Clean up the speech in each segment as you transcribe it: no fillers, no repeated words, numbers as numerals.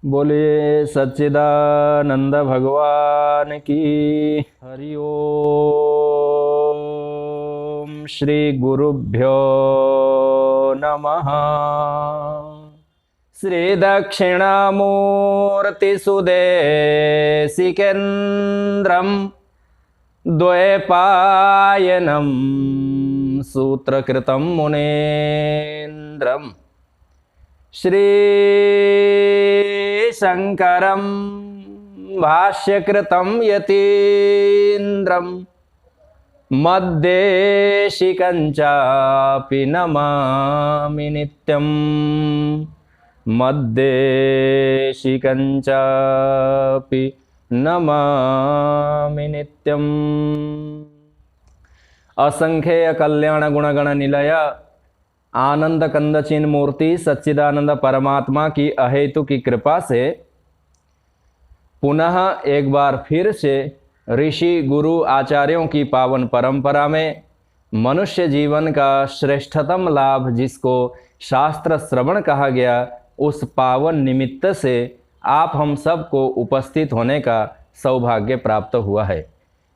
बोलिए सच्चिदानंद भगवान की। हरि ओम। श्री गुरुभ्यो नमः। श्री दक्षिणामूर्ति सुदेशिकेन्द्रं द्वैपायनं सूत्रकृतं मुनीन्द्रम् श्री शंकरं भाष्यकृतं यतीन्द्रं मद्देशिकं चापि नमामि नित्यं। मद्देशिकं चापि नमामि नित्यम्। असंख्य कल्याण गुणगण निलय आनंद कंद चिन्ह मूर्ति सच्चिदानंद परमात्मा की अहेतु की कृपा से पुनः एक बार फिर से ऋषि गुरु आचार्यों की पावन परंपरा में मनुष्य जीवन का श्रेष्ठतम लाभ जिसको शास्त्र श्रवण कहा गया, उस पावन निमित्त से आप हम सब को उपस्थित होने का सौभाग्य प्राप्त हुआ है।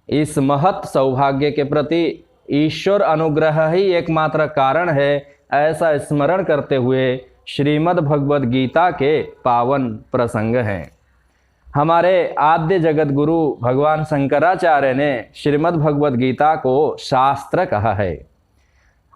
इस महत् सौभाग्य के प्रति ईश्वर अनुग्रह ही एकमात्र कारण है, ऐसा स्मरण करते हुए श्रीमद् भगवद गीता के पावन प्रसंग हैं। हमारे आद्य जगत गुरु भगवान शंकराचार्य ने श्रीमद् भगवद गीता को शास्त्र कहा है।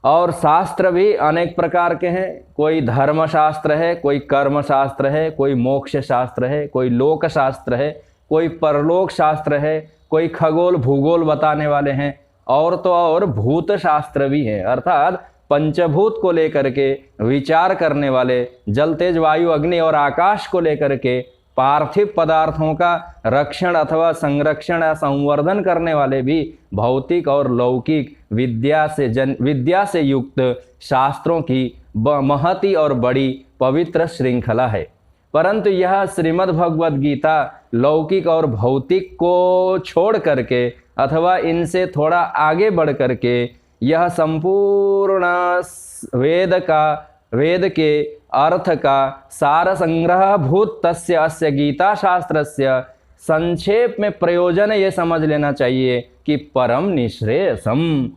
और शास्त्र भी अनेक प्रकार के हैं। कोई धर्म शास्त्र है, कोई कर्म शास्त्र है, कोई मोक्ष शास्त्र है, कोई लोक शास्त्र है, कोई परलोक शास्त्र है, कोई खगोल भूगोल बताने वाले हैं, और तो और भूत शास्त्र भी है, अर्थात पंचभूत को लेकर के विचार करने वाले, जल तेज वायु अग्नि और आकाश को लेकर के पार्थिव पदार्थों का रक्षण अथवा संरक्षण या संवर्धन करने वाले भी भौतिक और लौकिक विद्या से युक्त शास्त्रों की महती और बड़ी पवित्र श्रृंखला है। परंतु यह श्रीमद् भगवद गीता लौकिक और भौतिक को छोड़ करके अथवा इनसे थोड़ा आगे बढ़ करके यह संपूर्ण वेद के अर्थ का सार संग्रह भूत तस्य अस्य गीता शास्त्रस्य संक्षेप में प्रयोजन ये समझ लेना चाहिए कि परम निःश्रेयसम।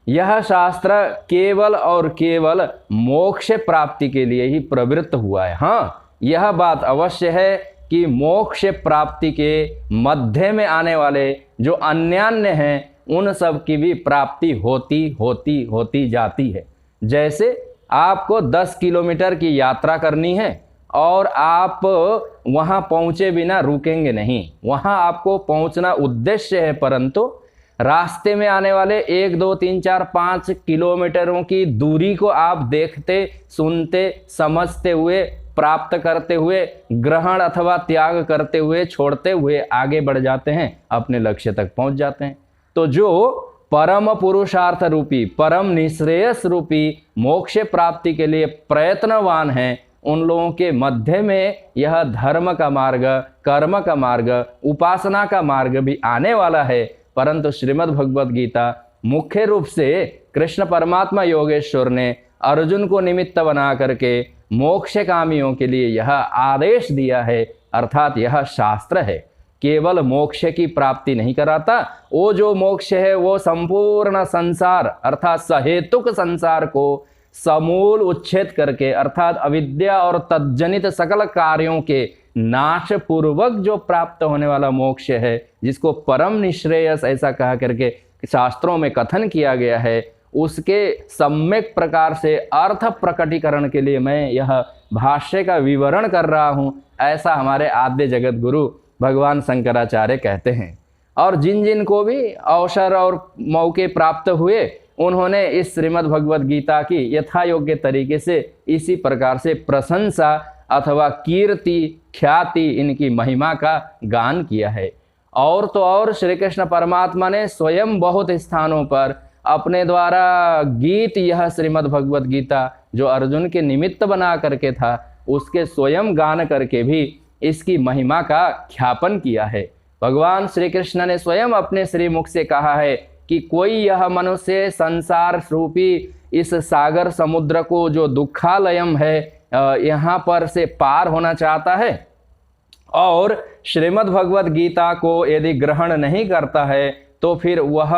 यह शास्त्र केवल और केवल मोक्ष प्राप्ति के लिए ही प्रवृत्त हुआ है। हाँ, यह बात अवश्य है कि मोक्ष प्राप्ति के मध्य में आने वाले जो अन्यान्य हैं, उन सब की भी प्राप्ति होती जाती है। जैसे आपको 10 किलोमीटर की यात्रा करनी है और आप वहाँ पहुँचे बिना रुकेंगे नहीं, वहाँ आपको पहुँचना उद्देश्य है, परंतु रास्ते में आने वाले 1, 2, 3, 4, 5 किलोमीटरों की दूरी को आप देखते, सुनते, समझते हुए, प्राप्त करते हुए, ग्रहण अथवा त्याग करते हुए, छोड़ते हुए आगे बढ़ जाते हैं, अपने लक्ष्य तक पहुँच जाते हैं। तो जो परम पुरुषार्थ रूपी, परम निःश्रेयस रूपी मोक्ष प्राप्ति के लिए प्रयत्नवान हैं, उन लोगों के मध्य में यह धर्म का मार्ग, कर्म का मार्ग, उपासना का मार्ग भी आने वाला है। परंतु श्रीमद् भगवद गीता मुख्य रूप से कृष्ण परमात्मा योगेश्वर ने अर्जुन को निमित्त बना करके मोक्षकामियों के लिए यह आदेश दिया है, अर्थात यह शास्त्र है। केवल मोक्ष की प्राप्ति नहीं कराता, वो जो मोक्ष है वो संपूर्ण संसार अर्थात सहेतुक संसार को समूल उच्छेद करके, अर्थात अविद्या और तज्जनित सकल कार्यों के नाश पूर्वक जो प्राप्त होने वाला मोक्ष है, जिसको परम निःश्रेयस ऐसा कहा करके शास्त्रों में कथन किया गया है, उसके सम्यक प्रकार से अर्थ प्रकटीकरण के लिए मैं यह भाष्य का विवरण कर रहा हूँ, ऐसा हमारे आद्य जगत गुरु भगवान शंकराचार्य कहते हैं। और जिन जिन को भी अवसर और मौके प्राप्त हुए, उन्होंने इस श्रीमद् भगवद गीता की यथा योग्य तरीके से इसी प्रकार से प्रशंसा अथवा कीर्ति ख्याति, इनकी महिमा का गान किया है। और तो और श्री कृष्ण परमात्मा ने स्वयं बहुत स्थानों पर अपने द्वारा गीत, यह श्रीमद् भगवद गीता जो अर्जुन के निमित्त बना करके था, उसके स्वयं गान करके भी इसकी महिमा का ख्यापन किया है। भगवान श्री कृष्ण ने स्वयं अपने श्रीमुख से कहा है कि कोई यह मनुष्य संसार रूपी इस सागर समुद्र को जो दुखालयम है यहाँ पर से पार होना चाहता है, और श्रीमद् भगवद गीता को यदि ग्रहण नहीं करता है तो फिर वह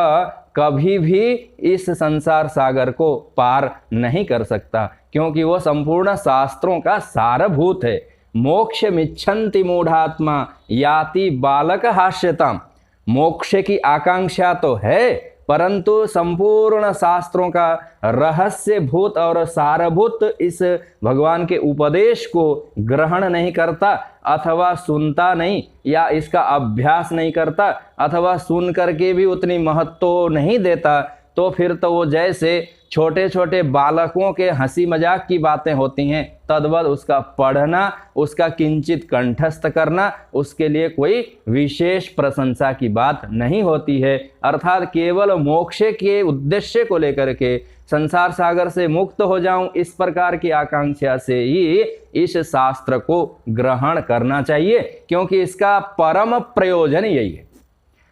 कभी भी इस संसार सागर को पार नहीं कर सकता, क्योंकि वह संपूर्ण शास्त्रों का सारभूत है। मोक्ष मिच्छन्ति मूढ़ात्मा याति बालक हास्यताम। मोक्ष की आकांक्षा तो है, परंतु संपूर्ण शास्त्रों का रहस्य भूत और सारभूत इस भगवान के उपदेश को ग्रहण नहीं करता, अथवा सुनता नहीं, या इसका अभ्यास नहीं करता, अथवा सुन करके भी उतनी महत्व नहीं देता, तो फिर तो वो जैसे छोटे छोटे बालकों के हंसी मजाक की बातें होती हैं, तद्वत उसका पढ़ना, उसका किंचित कंठस्थ करना, उसके लिए कोई विशेष प्रशंसा की बात नहीं होती है। अर्थात केवल मोक्ष के उद्देश्य को लेकर के संसार सागर से मुक्त हो जाऊं, इस प्रकार की आकांक्षा से ही इस शास्त्र को ग्रहण करना चाहिए, क्योंकि इसका परम प्रयोजन यही है।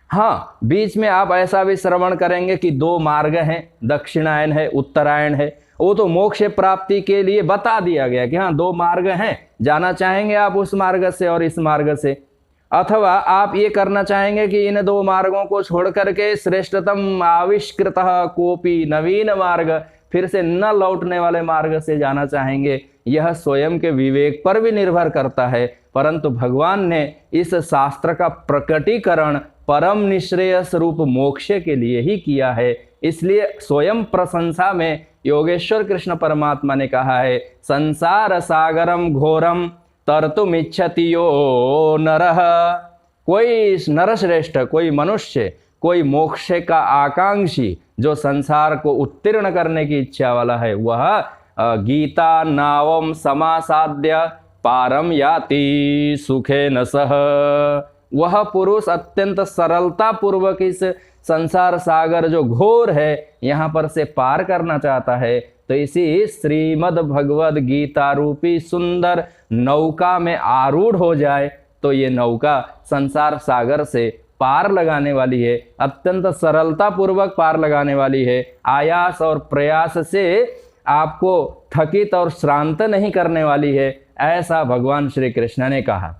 हाँ, बीच में आप ऐसा भी श्रवण करेंगे कि दो मार्ग हैं, दक्षिणायन है, उत्तरायण है। वो तो मोक्ष प्राप्ति के लिए बता दिया गया कि हाँ दो मार्ग हैं, जाना चाहेंगे आप उस मार्ग से और इस मार्ग से, अथवा आप ये करना चाहेंगे कि इन दो मार्गों को छोड़ करके श्रेष्ठतम आविष्कृतः कोपि नवीन मार्ग, फिर से न लौटने वाले मार्ग से जाना चाहेंगे। यह स्वयं के विवेक पर भी निर्भर करता है, परंतु भगवान ने इस शास्त्र का प्रकटीकरण परम निश्रेयस रूप मोक्ष के लिए ही किया है। इसलिए स्वयं प्रशंसा में योगेश्वर कृष्ण परमात्मा ने कहा है, संसार सागरम घोरम तरतुमिच्छति यो नरः। कोई नरश्रेष्ठ, कोई मनुष्य, कोई मोक्ष का आकांक्षी जो संसार को उत्तीर्ण करने की इच्छा वाला है, वह गीता नावम समासाद्य पारम याति सुखेन सह। वह पुरुष अत्यंत सरलता पूर्वक इस संसार सागर जो घोर है यहाँ पर से पार करना चाहता है, तो इसी श्रीमद् भगवद गीता रूपी सुंदर नौका में आरूढ़ हो जाए तो ये नौका संसार सागर से पार लगाने वाली है, अत्यंत सरलता पूर्वक पार लगाने वाली है। आयास और प्रयास से आपको थकित और श्रांत नहीं करने वाली है, ऐसा भगवान श्री कृष्ण ने कहा।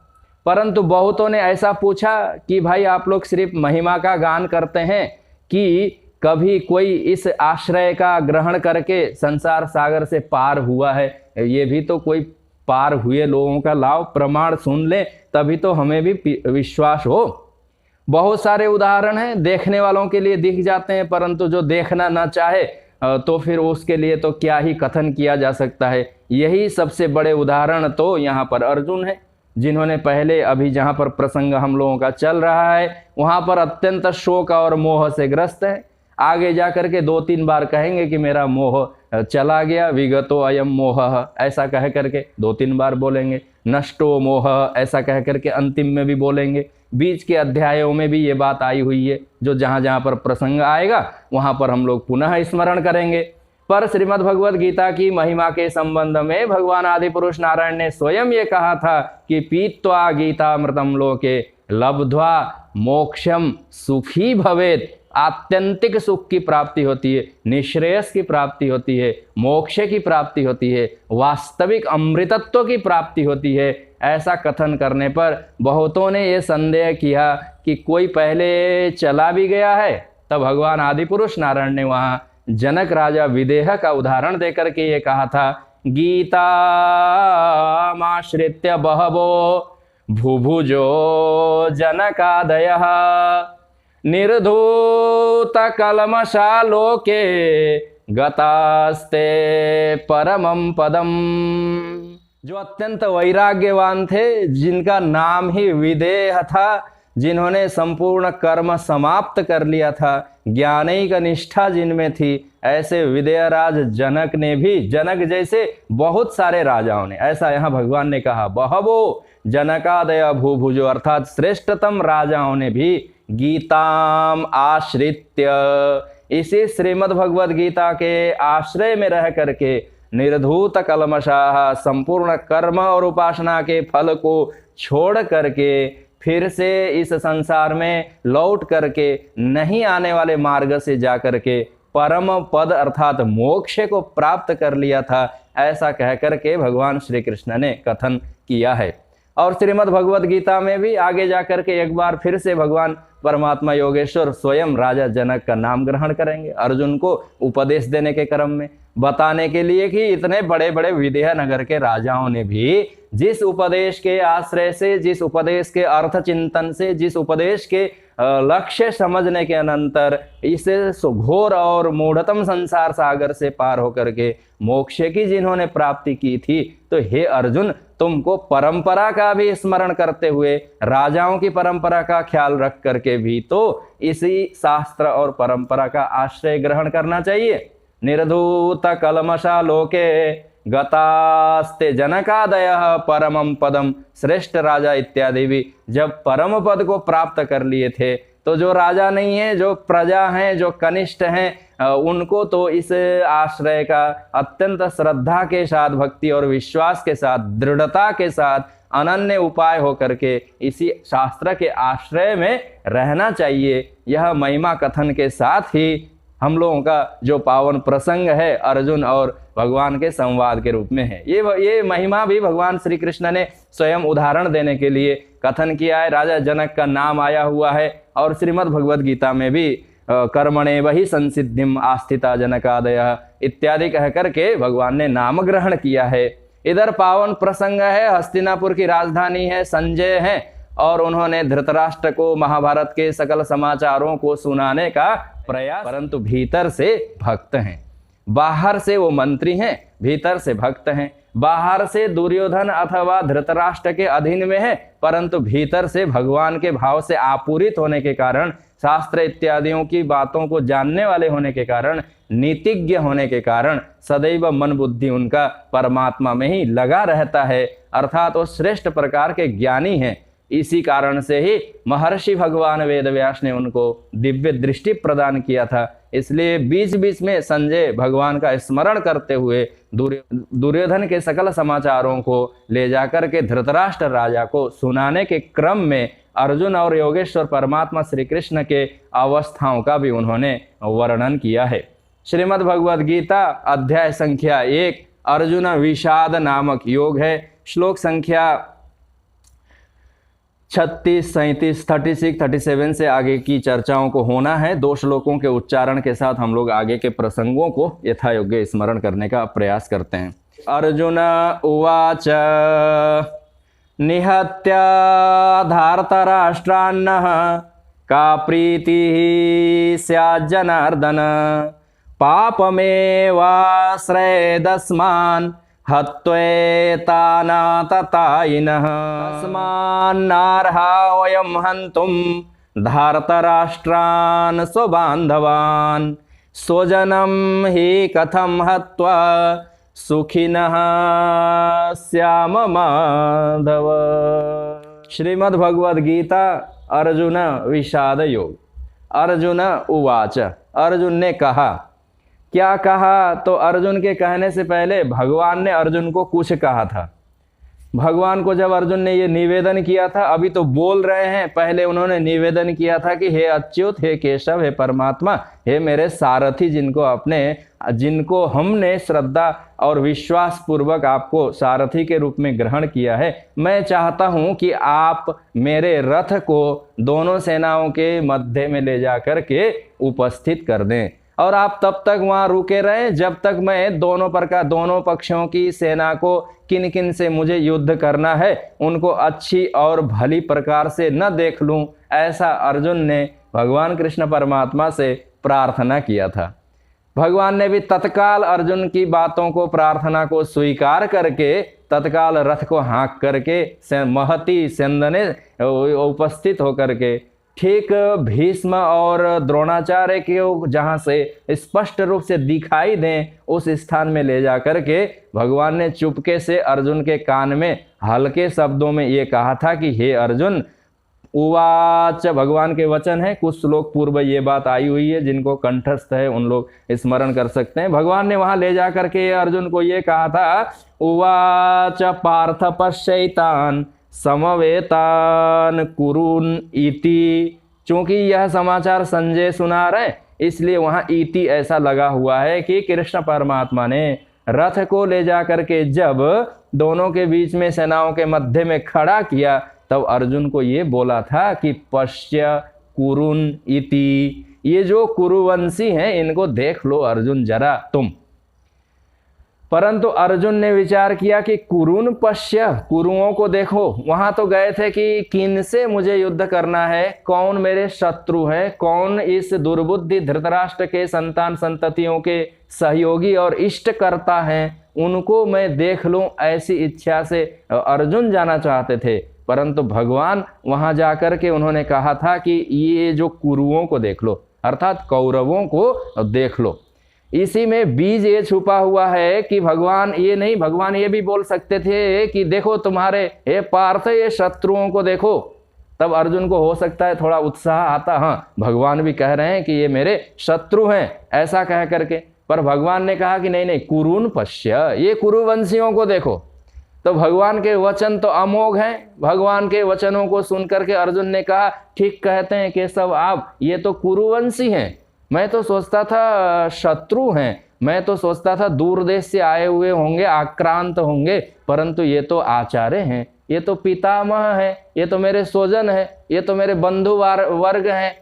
परंतु बहुतों ने ऐसा पूछा कि भाई आप लोग सिर्फ महिमा का गान करते हैं कि कभी कोई इस आश्रय का ग्रहण करके संसार सागर से पार हुआ है? ये भी तो कोई पार हुए लोगों का लाओ, प्रमाण सुन ले, तभी तो हमें भी विश्वास हो। बहुत सारे उदाहरण हैं, देखने वालों के लिए दिख जाते हैं, परंतु जो देखना ना चाहे तो फिर उसके लिए तो क्या ही कथन किया जा सकता है। यही सबसे बड़े उदाहरण तो यहाँ पर अर्जुन है, जिन्होंने पहले अभी जहाँ पर प्रसंग हम लोगों का चल रहा है वहाँ पर अत्यंत शोक और मोह से ग्रस्त है। आगे जा कर के 2-3 बार कहेंगे कि मेरा मोह चला गया, विगतो अयम मोह, ऐसा कह करके 2-3 बार बोलेंगे। नष्टो मोह, ऐसा कह करके अंतिम में भी बोलेंगे। बीच के अध्यायों में भी ये बात आई हुई है, जो जहाँ जहाँ पर प्रसंग आएगा वहाँ पर हम लोग पुनः स्मरण करेंगे। पर श्रीमद् भगवद गीता की महिमा के संबंध में भगवान आदि पुरुष नारायण ने स्वयं ये कहा था कि पीत्वा गीतामृतम लोके लब्ध्वा मोक्षम सुखी भवेत्। आत्यंतिक सुख की प्राप्ति होती है, निश्रेयस की प्राप्ति होती है, मोक्ष की प्राप्ति होती है, वास्तविक अमृतत्व की प्राप्ति होती है। ऐसा कथन करने पर बहुतों ने ये संदेह किया कि कोई पहले चला भी गया है। तब भगवान आदि पुरुष नारायण ने वहाँ जनक राजा विदेह का उदाहरण देकर के ये कहा था, गीता माश्रित्य बहवो भुभुजो जनकादयः निर्धूत कलमशा लोके गतास्ते परमं पदम। जो अत्यंत वैराग्यवान थे, जिनका नाम ही विदेह था, जिन्होंने संपूर्ण कर्म समाप्त कर लिया था, ज्ञानिक निष्ठा जिनमें थी, ऐसे विदेहराज जनक ने भी, जनक जैसे बहुत सारे राजाओं ने, ऐसा यहाँ भगवान ने कहा, बहवो जनकादय भूभुजो, अर्थात श्रेष्ठतम राजाओं ने भी गीताम आश्रित्य, इसी श्रीमद् भगवद गीता के आश्रय में रह करके निर्धूत कलमशाह, संपूर्ण कर्म और उपासना के फल को छोड़ करके फिर से इस संसार में लौट करके नहीं आने वाले मार्ग से जा करके परम पद अर्थात मोक्ष को प्राप्त कर लिया था। ऐसा कह करके भगवान श्री कृष्ण ने कथन किया है। और श्रीमद् भगवद गीता में भी आगे जाकर के एक बार फिर से भगवान परमात्मा योगेश्वर स्वयं राजा जनक का नाम ग्रहण करेंगे, अर्जुन को उपदेश देने के क्रम में, बताने के लिए कि इतने बड़े बड़े विदेह नगर के राजाओं ने भी जिस उपदेश के आश्रय से, जिस उपदेश के अर्थ चिंतन से, जिस उपदेश के लक्ष्य समझने के अनंतर इस घोर और मूढ़तम संसार सागर से पार होकर के मोक्ष की जिन्होंने प्राप्ति की थी, तो हे अर्जुन, तुमको परंपरा का भी स्मरण करते हुए, राजाओं की परंपरा का ख्याल रख करके भी तो इसी शास्त्र और परंपरा का आश्रय ग्रहण करना चाहिए। निर्धूत कलमशा लोके गतास्ते जनकादय परमम पदम, श्रेष्ठ राजा इत्यादि भी जब परम पद को प्राप्त कर लिए थे, तो जो राजा नहीं है, जो प्रजा हैं, जो कनिष्ठ हैं, उनको तो इस आश्रय का अत्यंत श्रद्धा के साथ, भक्ति और विश्वास के साथ, दृढ़ता के साथ, अनन्य उपाय होकर के इसी शास्त्र के आश्रय में रहना चाहिए। यह महिमा कथन के साथ ही हम लोगों का जो पावन प्रसंग है अर्जुन और भगवान के संवाद के रूप में है। ये महिमा भी भगवान श्री कृष्ण ने स्वयं उदाहरण देने के लिए कथन किया है। राजा जनक का नाम आया हुआ है और श्रीमद् भगवद गीता में भी कर्मणे वही संसिद्धिम आस्थिता जनकादय इत्यादि कह करके भगवान ने नाम ग्रहण किया है। इधर पावन प्रसंग है, हस्तिनापुर की राजधानी है, संजय है, और उन्होंने धृतराष्ट्र को महाभारत के सकल समाचारों को सुनाने का प्रयास, परंतु भीतर से भक्त हैं। बाहर से वो मंत्री हैं, भीतर से भक्त हैं। बाहर से दुर्योधन अथवा धृतराष्ट्र के अधीन में है, परंतु भीतर से भगवान के भाव से आपूरित होने के कारण, शास्त्र इत्यादियों की बातों को जानने वाले होने के कारण, नीतिज्ञ होने के कारण सदैव मन बुद्धि उनका परमात्मा में ही लगा रहता है, अर्थात वो श्रेष्ठ प्रकार के ज्ञानी हैं। इसी कारण से ही महर्षि भगवान वेदव्यास ने उनको दिव्य दृष्टि प्रदान किया था। इसलिए बीच बीच में संजय भगवान का स्मरण करते हुए दुर्योधन के सकल समाचारों को ले जाकर के धृतराष्ट्र राजा को सुनाने के क्रम में अर्जुन और योगेश्वर परमात्मा श्री कृष्ण के अवस्थाओं का भी उन्होंने वर्णन किया है। श्रीमद् भगवद गीता अध्याय संख्या 1 अर्जुन विषाद नामक योग है। श्लोक संख्या 36, 37, 36, 37 से आगे की चर्चाओं को होना है। 2 श्लोकों के उच्चारण के साथ हम लोग आगे के प्रसंगों को यथायोग्य स्मरण करने का प्रयास करते हैं। अर्जुन उवाच निहत्य धार्तराष्ट्रान्नः का प्रीतिः स्याज्जनार्दन पापमेवाश्रयेदस्मान् हत्वेतानाततायिनः तस्मान्नार्हा वयं हन्तुं धार्तराष्ट्रान् स्वबान्धवान् स्वजनं हि कथं हत्वा सुखिनः स्याम माधव। श्रीमद् भगवद गीता अर्जुन विषाद योग। अर्जुन उवाच, अर्जुन ने कहा। क्या कहा? तो अर्जुन के कहने से पहले भगवान ने अर्जुन को कुछ कहा था। भगवान को जब अर्जुन ने ये निवेदन किया था, अभी तो बोल रहे हैं, पहले उन्होंने निवेदन किया था कि हे अच्युत, हे केशव, हे परमात्मा, हे मेरे सारथी, जिनको हमने श्रद्धा और विश्वास पूर्वक आपको सारथी के रूप में ग्रहण किया है, मैं चाहता हूं कि आप मेरे रथ को दोनों सेनाओं के मध्य में ले जाकर के उपस्थित कर दें और आप तब तक वहां रुके रहें जब तक मैं दोनों पक्षों की सेना को किन किन से मुझे युद्ध करना है उनको अच्छी और भली प्रकार से न देख लूं। ऐसा अर्जुन ने भगवान कृष्ण परमात्मा से प्रार्थना किया था। भगवान ने भी तत्काल अर्जुन की बातों को, प्रार्थना को स्वीकार करके तत्काल रथ को हाँक करके महती सेंदने उपस्थित होकर के ठीक भीष्म और द्रोणाचार्य के जहाँ से स्पष्ट रूप से दिखाई दें उस स्थान में ले जाकर के भगवान ने चुपके से अर्जुन के कान में हल्के शब्दों में ये कहा था कि हे अर्जुन, उवाच भगवान के वचन है। कुछ श्लोक पूर्व ये बात आई हुई है, जिनको कंठस्थ है उन लोग स्मरण कर सकते हैं। भगवान ने वहां ले जाकर के अर्जुन को ये कहा था, उवाच पार्थ पश्यैतान समवेतान कुरुन इति। चूंकि यह समाचार संजय सुना रहे, इसलिए वहां इति ऐसा लगा हुआ है कि कृष्ण परमात्मा ने रथ को ले जाकर के जब दोनों के बीच में सेनाओं के मध्य में खड़ा किया, तब अर्जुन को ये बोला था कि पश्य कुरुन इति, ये जो कुरुवंशी हैं इनको देख लो अर्जुन जरा तुम। परंतु अर्जुन ने विचार किया कि कुरुन पश्य, कुरुओं को देखो। वहां तो गए थे कि किन से मुझे युद्ध करना है, कौन मेरे शत्रु हैं, कौन इस दुर्बुद्धि धृतराष्ट्र के संतान संततियों के सहयोगी और इष्टकर्ता हैं, उनको मैं देख लूं, ऐसी इच्छा से अर्जुन जाना चाहते थे। परंतु भगवान वहां जाकर के उन्होंने कहा था कि ये जो कुरुओं को देख लो, अर्थात कौरवों को देख लो। इसी में बीज ये छुपा हुआ है कि भगवान ये भी बोल सकते थे कि देखो तुम्हारे हे पार्थ ये शत्रुओं को देखो, तब अर्जुन को हो सकता है थोड़ा उत्साह आता, हाँ भगवान भी कह रहे हैं कि ये मेरे शत्रु हैं, ऐसा कह करके। पर भगवान ने कहा कि नहीं, कुरुन पश्य, ये कुरुवंशियों को देखो। तो भगवान के वचन तो अमोघ हैं। भगवान के वचनों को सुनकर के अर्जुन ने कहा, ठीक कहते हैं केशव आप, ये तो कुरुवंशी हैं, मैं तो सोचता था शत्रु हैं, मैं तो सोचता था दूर देश से आए हुए होंगे, आक्रांत होंगे, परंतु ये तो आचार्य हैं, ये तो पितामह हैं, ये तो मेरे स्वजन हैं, ये तो मेरे बंधु वर्ग हैं।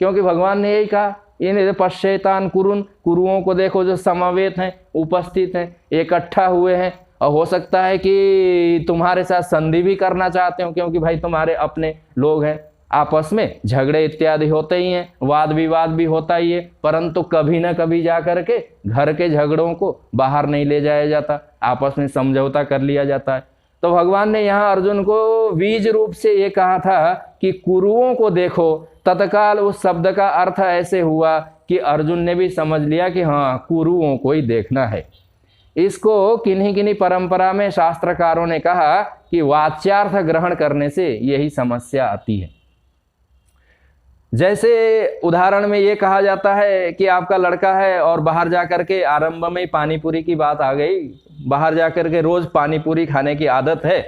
क्योंकि भगवान ने यही कहा, इन पश्चैतान कुरुन, कुरुओं को देखो जो समवेत हैं, उपस्थित हैं, इकट्ठा हुए हैं। और हो सकता है कि तुम्हारे साथ संधि भी करना चाहते हो, क्योंकि भाई तुम्हारे अपने लोग हैं, आपस में झगड़े इत्यादि होते ही हैं, वाद विवाद भी होता ही है, परंतु कभी ना कभी जा करके घर के झगड़ों को बाहर नहीं ले जाया जाता, आपस में समझौता कर लिया जाता है। तो भगवान ने यहाँ अर्जुन को बीज रूप से ये कहा था कि कुरुओं को देखो। तत्काल उस शब्द का अर्थ ऐसे हुआ कि अर्जुन ने भी समझ लिया कि हाँ कुरुओं को ही देखना है। इसको किन्हीं किन्हीं परंपरा में शास्त्रकारों ने कहा कि वाच्यार्थ ग्रहण करने से यही समस्या आती है। जैसे उदाहरण में ये कहा जाता है कि आपका लड़का है और बाहर जाकर के, आरंभ में पानी पूरी की बात आ गई, बाहर जाकर के रोज पानी पूरी खाने की आदत है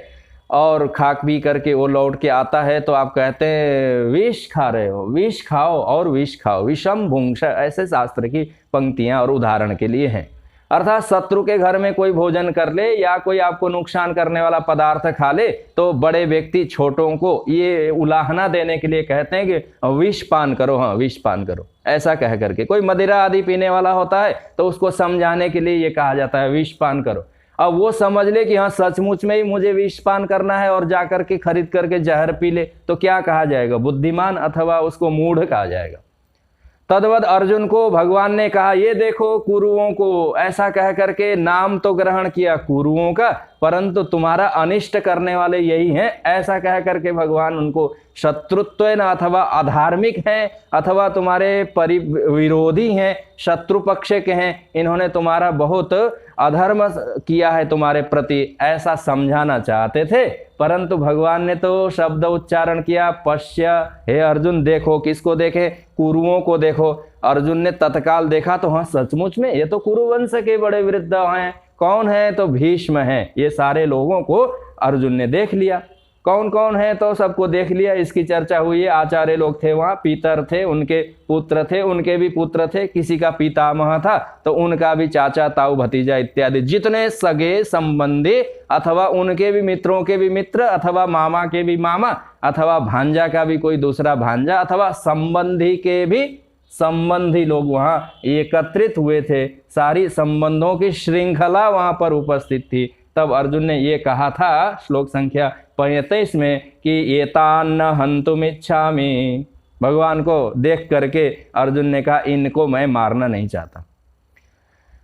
और खा पी करके वो लौट के आता है, तो आप कहते हैं विष खा रहे हो, विष खाओ और विष खाओ, विषम भुंक्ष, ऐसे शास्त्र की पंक्तियां और उदाहरण के लिए हैं। अर्थात शत्रु के घर में कोई भोजन कर ले या कोई आपको नुकसान करने वाला पदार्थ खा ले, तो बड़े व्यक्ति छोटों को ये उलाहना देने के लिए कहते हैं कि विष पान करो, हाँ विष पान करो, ऐसा कह करके। कोई मदिरा आदि पीने वाला होता है तो उसको समझाने के लिए ये कहा जाता है विष पान करो। अब वो समझ ले कि हाँ सचमुच में ही मुझे विष पान करना है और जाकर के खरीद करके जहर पी ले, तो क्या कहा जाएगा, बुद्धिमान अथवा उसको मूढ़ कहा जाएगा। तद्वत अर्जुन को भगवान ने कहा ये देखो कुरुओं को, ऐसा कह करके नाम तो ग्रहण किया कुरुओं का, परंतु तुम्हारा अनिष्ट करने वाले यही हैं, ऐसा कह करके भगवान उनको शत्रुत्व न अथवा अधार्मिक हैं अथवा तुम्हारे विरोधी हैं, शत्रु पक्ष के हैं, इन्होंने तुम्हारा बहुत अधर्म किया है तुम्हारे प्रति, ऐसा समझाना चाहते थे। परंतु भगवान ने तो शब्द उच्चारण किया पश्य, हे अर्जुन देखो, किसको देखे, कुरुओं को देखो। अर्जुन ने तत्काल देखा तो हाँ सचमुच में ये तो कुरुवंश के बड़े वृद्ध हैं। कौन है, तो भीष्म हैं। ये सारे लोगों को अर्जुन ने देख लिया, कौन कौन है तो सबको देख लिया। इसकी चर्चा हुई है, आचार्य लोग थे वहाँ, पितर थे, उनके पुत्र थे, उनके भी पुत्र थे, किसी का पितामह था तो उनका भी चाचा ताऊ भतीजा इत्यादि जितने सगे संबंधी अथवा उनके भी मित्रों के भी मित्र अथवा मामा के भी मामा अथवा भांजा का भी कोई दूसरा भांजा अथवा संबंधी के भी संबंधी लोग वहाँ एकत्रित हुए थे। सारी संबंधों की श्रृंखला वहाँ पर उपस्थित थी। तब अर्जुन ने ये कहा था श्लोक संख्या 35 में कि एतान्न हन्तुमिच्छामि। भगवान को देख करके अर्जुन ने कहा इनको मैं मारना नहीं चाहता।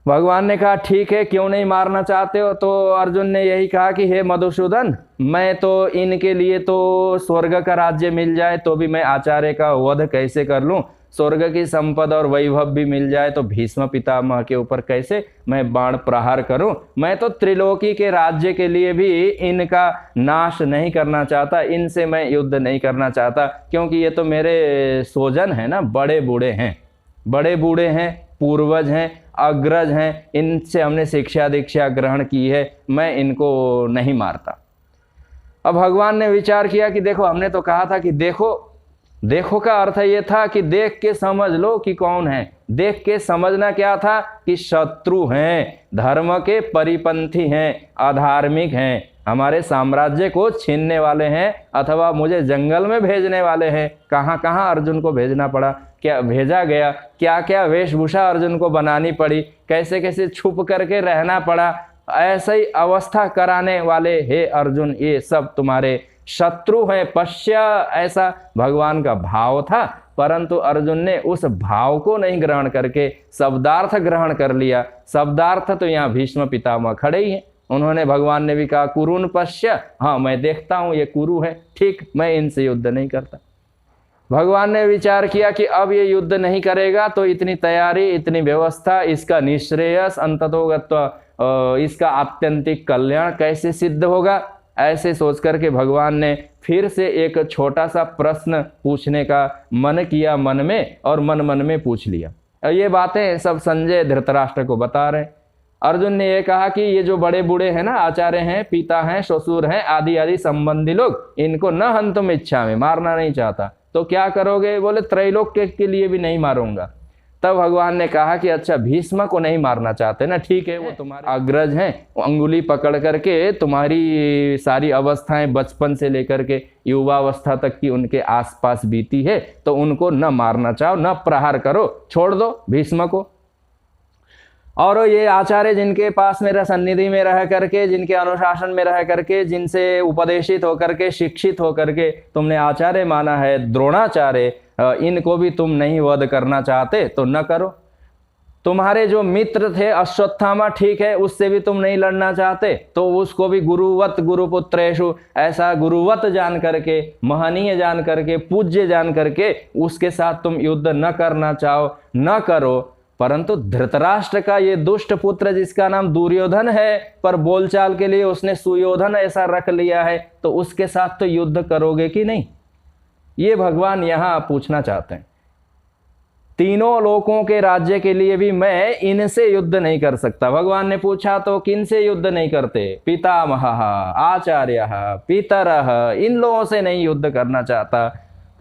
भगवान ने कहा ठीक है, क्यों नहीं मारना चाहते हो? तो अर्जुन ने यही कहा कि हे मधुसूदन, मैं तो इनके लिए तो स्वर्ग का राज्य मिल जाए तो भी मैं आचार्य का वध कैसे कर लूं, स्वर्ग की संपदा और वैभव भी मिल जाए तो भीष्म पितामह के ऊपर कैसे मैं बाण प्रहार करूं। मैं तो त्रिलोकी के राज्य के लिए भी इनका नाश नहीं करना चाहता, इनसे मैं युद्ध नहीं करना चाहता, क्योंकि ये तो मेरे स्वजन हैं ना, बड़े बूढ़े हैं, बड़े बूढ़े हैं, पूर्वज हैं, अग्रज हैं, इनसे हमने शिक्षा दीक्षा ग्रहण की है, मैं इनको नहीं मारता। अब भगवान ने विचार किया कि देखो, हमने तो कहा था कि देखो, देखो का अर्थ ये था कि देख के समझ लो कि कौन है, देख के समझना क्या था कि शत्रु हैं, धर्म के परिपंथी हैं, अधार्मिक हैं, हमारे साम्राज्य को छीनने वाले हैं, अथवा मुझे जंगल में भेजने वाले हैं। कहाँ कहाँ अर्जुन को भेजना पड़ा, क्या भेजा गया, क्या क्या वेशभूषा अर्जुन को बनानी पड़ी, कैसे कैसे छुप करके रहना पड़ा, ऐसे ही अवस्था कराने वाले हे अर्जुन, ये सब तुम्हारे शत्रु हैं। पश्य, ऐसा भगवान का भाव था, परंतु अर्जुन ने उस भाव को नहीं ग्रहण करके शब्दार्थ ग्रहण कर लिया। शब्दार्थ तो यहाँ भीष्म पितामह खड़े ही हैं, उन्होंने, भगवान ने भी कहा कुरुन पश्य, हाँ मैं देखता हूं ये कुरु है, ठीक, मैं इनसे युद्ध नहीं करता। भगवान ने विचार किया कि अब ये युद्ध नहीं करेगा तो इतनी तैयारी, इतनी व्यवस्था, इसका निश्रेयस अंततोगत्व, इसका आत्यंतिक कल्याण कैसे सिद्ध होगा। ऐसे सोच करके भगवान ने फिर से एक छोटा सा प्रश्न पूछने का मन किया मन में, और मन मन में पूछ लिया। ये बातें सब संजय धृतराष्ट्र को बता रहे। अर्जुन ने यह कहा कि ये जो बड़े बूढ़े हैं ना, आचार्य हैं, पिता हैं, ससुर हैं, आदि आदि संबंधी लोग, इनको न हंतुम इच्छा में, मारना नहीं चाहता, तो क्या करोगे। बोले त्रैलोक के लिए भी नहीं मारूंगा। तब भगवान ने कहा कि अच्छा भीष्म को नहीं मारना चाहते ना, ठीक है, वो तुम्हारे अग्रज हैं, अंगुली पकड़ करके तुम्हारी सारी अवस्थाएं बचपन से लेकर के युवावस्था तक की उनके आसपास बीती है, तो उनको न मारना चाहो, न प्रहार करो, छोड़ दो भीष्म को। और ये आचार्य जिनके पास में सन्निधि में रह करके, जिनके अनुशासन में रह करके, जिनसे उपदेशित होकर के, शिक्षित होकर के तुमने आचार्य माना है, द्रोणाचार्य, इनको भी तुम नहीं वध करना चाहते तो न करो। तुम्हारे जो मित्र थे अश्वत्थामा, ठीक है, उससे भी तुम नहीं लड़ना चाहते तो उसको भी गुरुवत गुरुपुत्रेषु, ऐसा गुरुवत जान करके, महनीय जान करके, पूज्य जान करके उसके साथ तुम युद्ध न करना चाहो, न करो। परंतु धृतराष्ट्र का ये दुष्ट पुत्र जिसका नाम दुर्योधन है, पर बोलचाल के लिए उसने सुयोधन ऐसा रख लिया है, तो उसके साथ तो युद्ध करोगे कि नहीं, ये भगवान यहां पूछना चाहते हैं। तीनों लोकों के राज्य के लिए भी मैं इनसे युद्ध नहीं कर सकता। भगवान ने पूछा तो किन से युद्ध नहीं करते, पितामह, आचार्य, पितर, इन लोगों से नहीं युद्ध करना चाहता।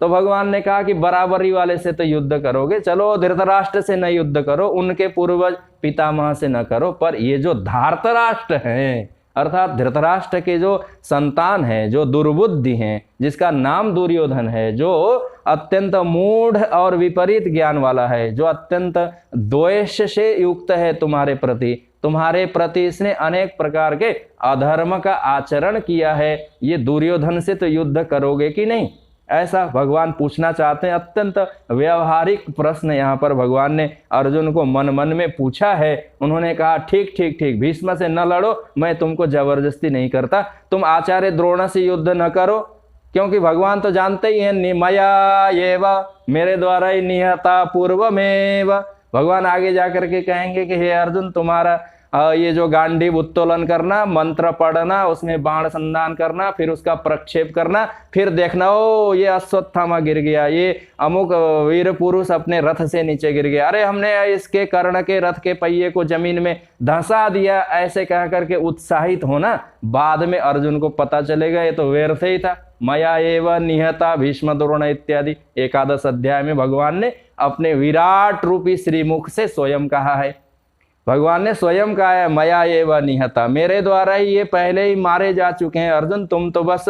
तो भगवान ने कहा कि बराबरी वाले से तो युद्ध करोगे, चलो धृतराष्ट्र से न युद्ध करो, उनके पूर्वज पितामह से न करो, पर ये जो धार्तराष्ट्र हैं, अर्थात धृतराष्ट्र के जो संतान हैं, जो दुर्बुद्धि हैं, जिसका नाम दुर्योधन है, जो अत्यंत मूढ़ और विपरीत ज्ञान वाला है, जो अत्यंत द्वेष से युक्त है तुम्हारे प्रति इसने अनेक प्रकार के अधर्म का आचरण किया है, ये दुर्योधन से तो युद्ध करोगे कि नहीं, ऐसा भगवान पूछना चाहते हैं। अत्यंत व्यवहारिक प्रश्न यहाँ पर भगवान ने अर्जुन को मन मन में पूछा है। उन्होंने कहा ठीक ठीक ठीक, भीष्म से न लड़ो, मैं तुमको जबरदस्ती नहीं करता, तुम आचार्य द्रोण से युद्ध न करो, क्योंकि भगवान तो जानते ही हैं, मया एव, मेरे द्वारा ही निहता पूर्वमेव। भगवान आगे जाकर के कहेंगे कि हे अर्जुन, तुम्हारा ये जो गांडीव उत्तोलन करना, मंत्र पढ़ना, उसमें बाण संधान करना, फिर उसका प्रक्षेप करना, फिर देखना ओ ये अश्वत्थामा गिर गया, ये अमुक वीर पुरुष अपने रथ से नीचे गिर गया, अरे हमने इसके कर्ण के रथ के पहिए को जमीन में धंसा दिया, ऐसे कह करके उत्साहित होना, बाद में अर्जुन को पता चलेगा ये तो व्यर्थ ही था। मया एव निहता भीष्म द्रोण इत्यादि 11 अध्याय में भगवान ने अपने विराट रूपी श्रीमुख से स्वयं कहा है। भगवान ने स्वयं कहा है मया एव निहता, मेरे द्वारा ही ये पहले ही मारे जा चुके हैं अर्जुन, तुम तो बस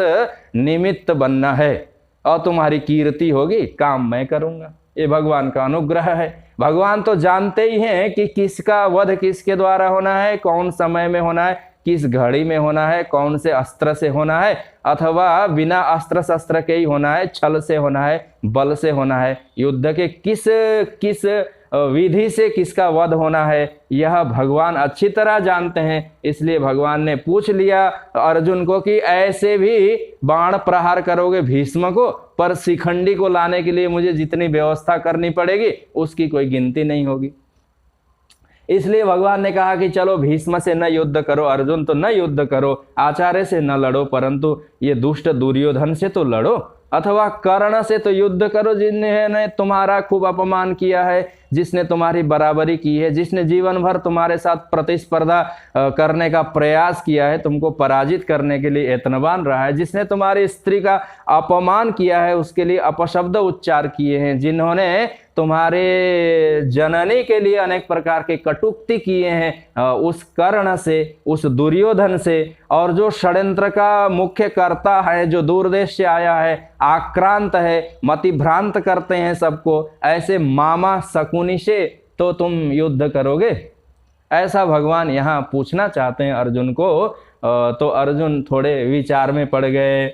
निमित्त बनना है और तुम्हारी कीर्ति होगी, काम मैं करूंगा। ये भगवान का अनुग्रह है। भगवान तो जानते ही हैं कि किसका वध किसके द्वारा होना है, कौन समय में होना है, किस घड़ी में होना है, कौन से अस्त्र से होना है, अथवा बिना अस्त्र शस्त्र के ही होना है, छल से होना है, बल से होना है, युद्ध के किस विधि से किसका वध होना है, यह भगवान अच्छी तरह जानते हैं। इसलिए भगवान ने पूछ लिया अर्जुन को कि ऐसे भी बाण प्रहार करोगे भीष्म को, पर शिखंडी को लाने के लिए मुझे जितनी व्यवस्था करनी पड़ेगी उसकी कोई गिनती नहीं होगी। इसलिए भगवान ने कहा कि चलो भीष्म से न युद्ध करो अर्जुन, तो न युद्ध करो, आचार्य से न लड़ो, परंतु ये दुष्ट दुर्योधन से तो लड़ो, अथवा कर्ण से तो युद्ध करो, जिन्होंने तुम्हारा खूब अपमान किया है, जिसने तुम्हारी बराबरी की है, जिसने जीवन भर तुम्हारे साथ प्रतिस्पर्धा करने का प्रयास किया है, तुमको पराजित करने के लिए यत्नवान रहा है, जिसने तुम्हारी स्त्री का अपमान किया है, उसके लिए अपशब्द उच्चार किए हैं, जिन्होंने तुम्हारे जननी के लिए अनेक प्रकार के कटुक्ति किए हैं, उस कर्ण से, उस दुर्योधन से, और जो षड्यंत्र का मुख्य कर्ता है, जो दूरदेश से आया है, आक्रांत है, मतिभ्रांत करते हैं सबको, ऐसे मामा शकुनी से तो तुम युद्ध करोगे? ऐसा भगवान यहाँ पूछना चाहते हैं अर्जुन को। तो अर्जुन थोड़े विचार में पड़ गए।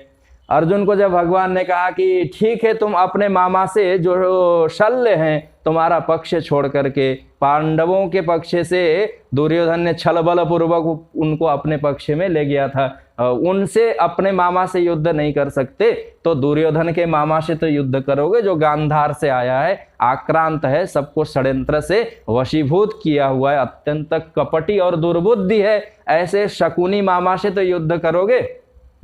अर्जुन को जब भगवान ने कहा कि ठीक है, तुम अपने मामा से जो शल्य हैं, तुम्हारा पक्ष छोड़ करके पांडवों के पक्ष से दुर्योधन ने छल बल पूर्वक उनको अपने पक्ष में ले गया था, उनसे अपने मामा से युद्ध नहीं कर सकते तो दुर्योधन के मामा से तो युद्ध करोगे, जो गांधार से आया है, आक्रांत है, सबको षड्यंत्र से वशीभूत किया हुआ है, अत्यंत कपटी और दुर्बुद्धि है, ऐसे शकुनी मामा से तो युद्ध करोगे?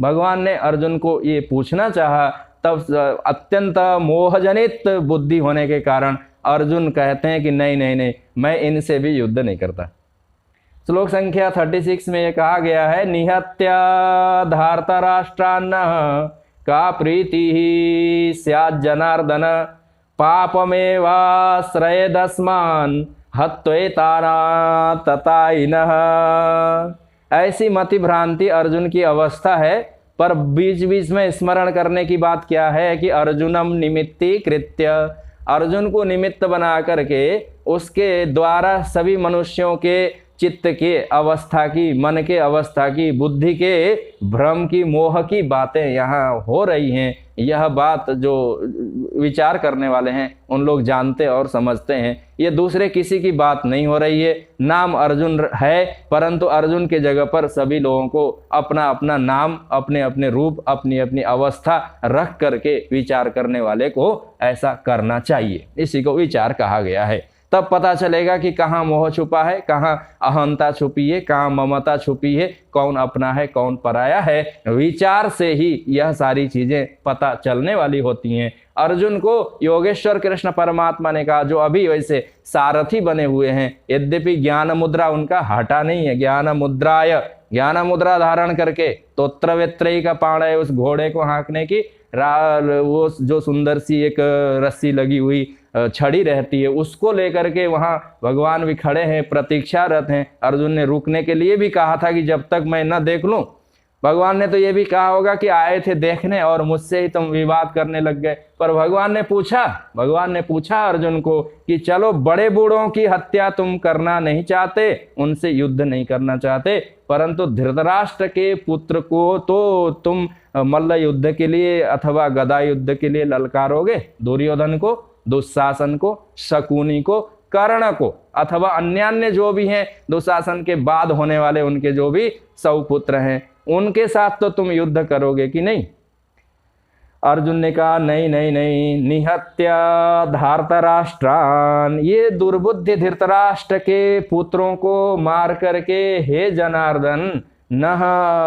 भगवान ने अर्जुन को ये पूछना चाहा। तब अत्यंत मोहजनित बुद्धि होने के कारण अर्जुन कहते हैं कि नहीं नहीं नहीं, मैं इनसे भी युद्ध नहीं करता। श्लोक संख्या 36 में ये कहा गया है, निहत्या धार्तराष्ट्रान्न का प्रीति ही स्यात् जनार्दन पापमेवाश्रयेदस्मान् हत्वेताना तताइनः। ऐसी मति भ्रांति अर्जुन की अवस्था है, पर बीच बीच में स्मरण करने की बात क्या है कि अर्जुनम निमित्ती कृत्य, अर्जुन को निमित्त बना करके उसके द्वारा सभी मनुष्यों के चित्त के अवस्था की, मन के अवस्था की, बुद्धि के भ्रम की, मोह की बातें यहाँ हो रही हैं। यह बात जो विचार करने वाले हैं उन लोग जानते और समझते हैं, ये दूसरे किसी की बात नहीं हो रही है। नाम अर्जुन है, परंतु अर्जुन के जगह पर सभी लोगों को अपना अपना नाम, अपने अपने रूप, अपनी अपनी अवस्था रख करके विचार करने वाले को ऐसा करना चाहिए। इसी को विचार कहा गया है। तब पता चलेगा कि कहाँ मोह छुपा है, कहाँ अहंता छुपी है, कहाँ ममता छुपी है, कौन अपना है, कौन पराया है। विचार से ही यह सारी चीजें पता चलने वाली होती हैं। अर्जुन को योगेश्वर कृष्ण परमात्मा ने कहा, जो अभी वैसे सारथी बने हुए हैं, यद्यपि ज्ञान मुद्रा उनका हटा नहीं है, ज्ञान मुद्राय, ज्ञान मुद्रा धारण करके तोत्र वेत्रयी का पाणय, उस घोड़े को हाँकने की वो जो सुंदर सी एक रस्सी लगी हुई छड़ी रहती है, उसको लेकर के वहाँ भगवान भी खड़े हैं, प्रतीक्षारत हैं। अर्जुन ने रुकने के लिए भी कहा था कि जब तक मैं न देख लूं। भगवान ने तो ये भी कहा होगा कि आए थे देखने और मुझसे ही तुम विवाद करने लग गए। पर भगवान ने पूछा अर्जुन को कि चलो, बड़े बूढ़ों की हत्या तुम करना नहीं चाहते, उनसे युद्ध नहीं करना चाहते, परंतु धृतराष्ट्र के पुत्र को तो तुम मल्ल युद्ध के लिए अथवा गदा युद्ध के लिए ललकारोगे? दुर्योधन को, दुशासन को, शकुनी को, कर्ण को, अथवा अन्यान्य जो भी हैं, दुशासन के बाद होने वाले उनके जो भी सौपुत्र हैं, उनके साथ तो तुम युद्ध करोगे कि नहीं? अर्जुन ने कहा नहीं नहीं नहीं, निहत्या धार्तराष्ट्रान, ये दुर्बुद्धि धृतराष्ट्र के पुत्रों को मार करके हे जनार्दन, न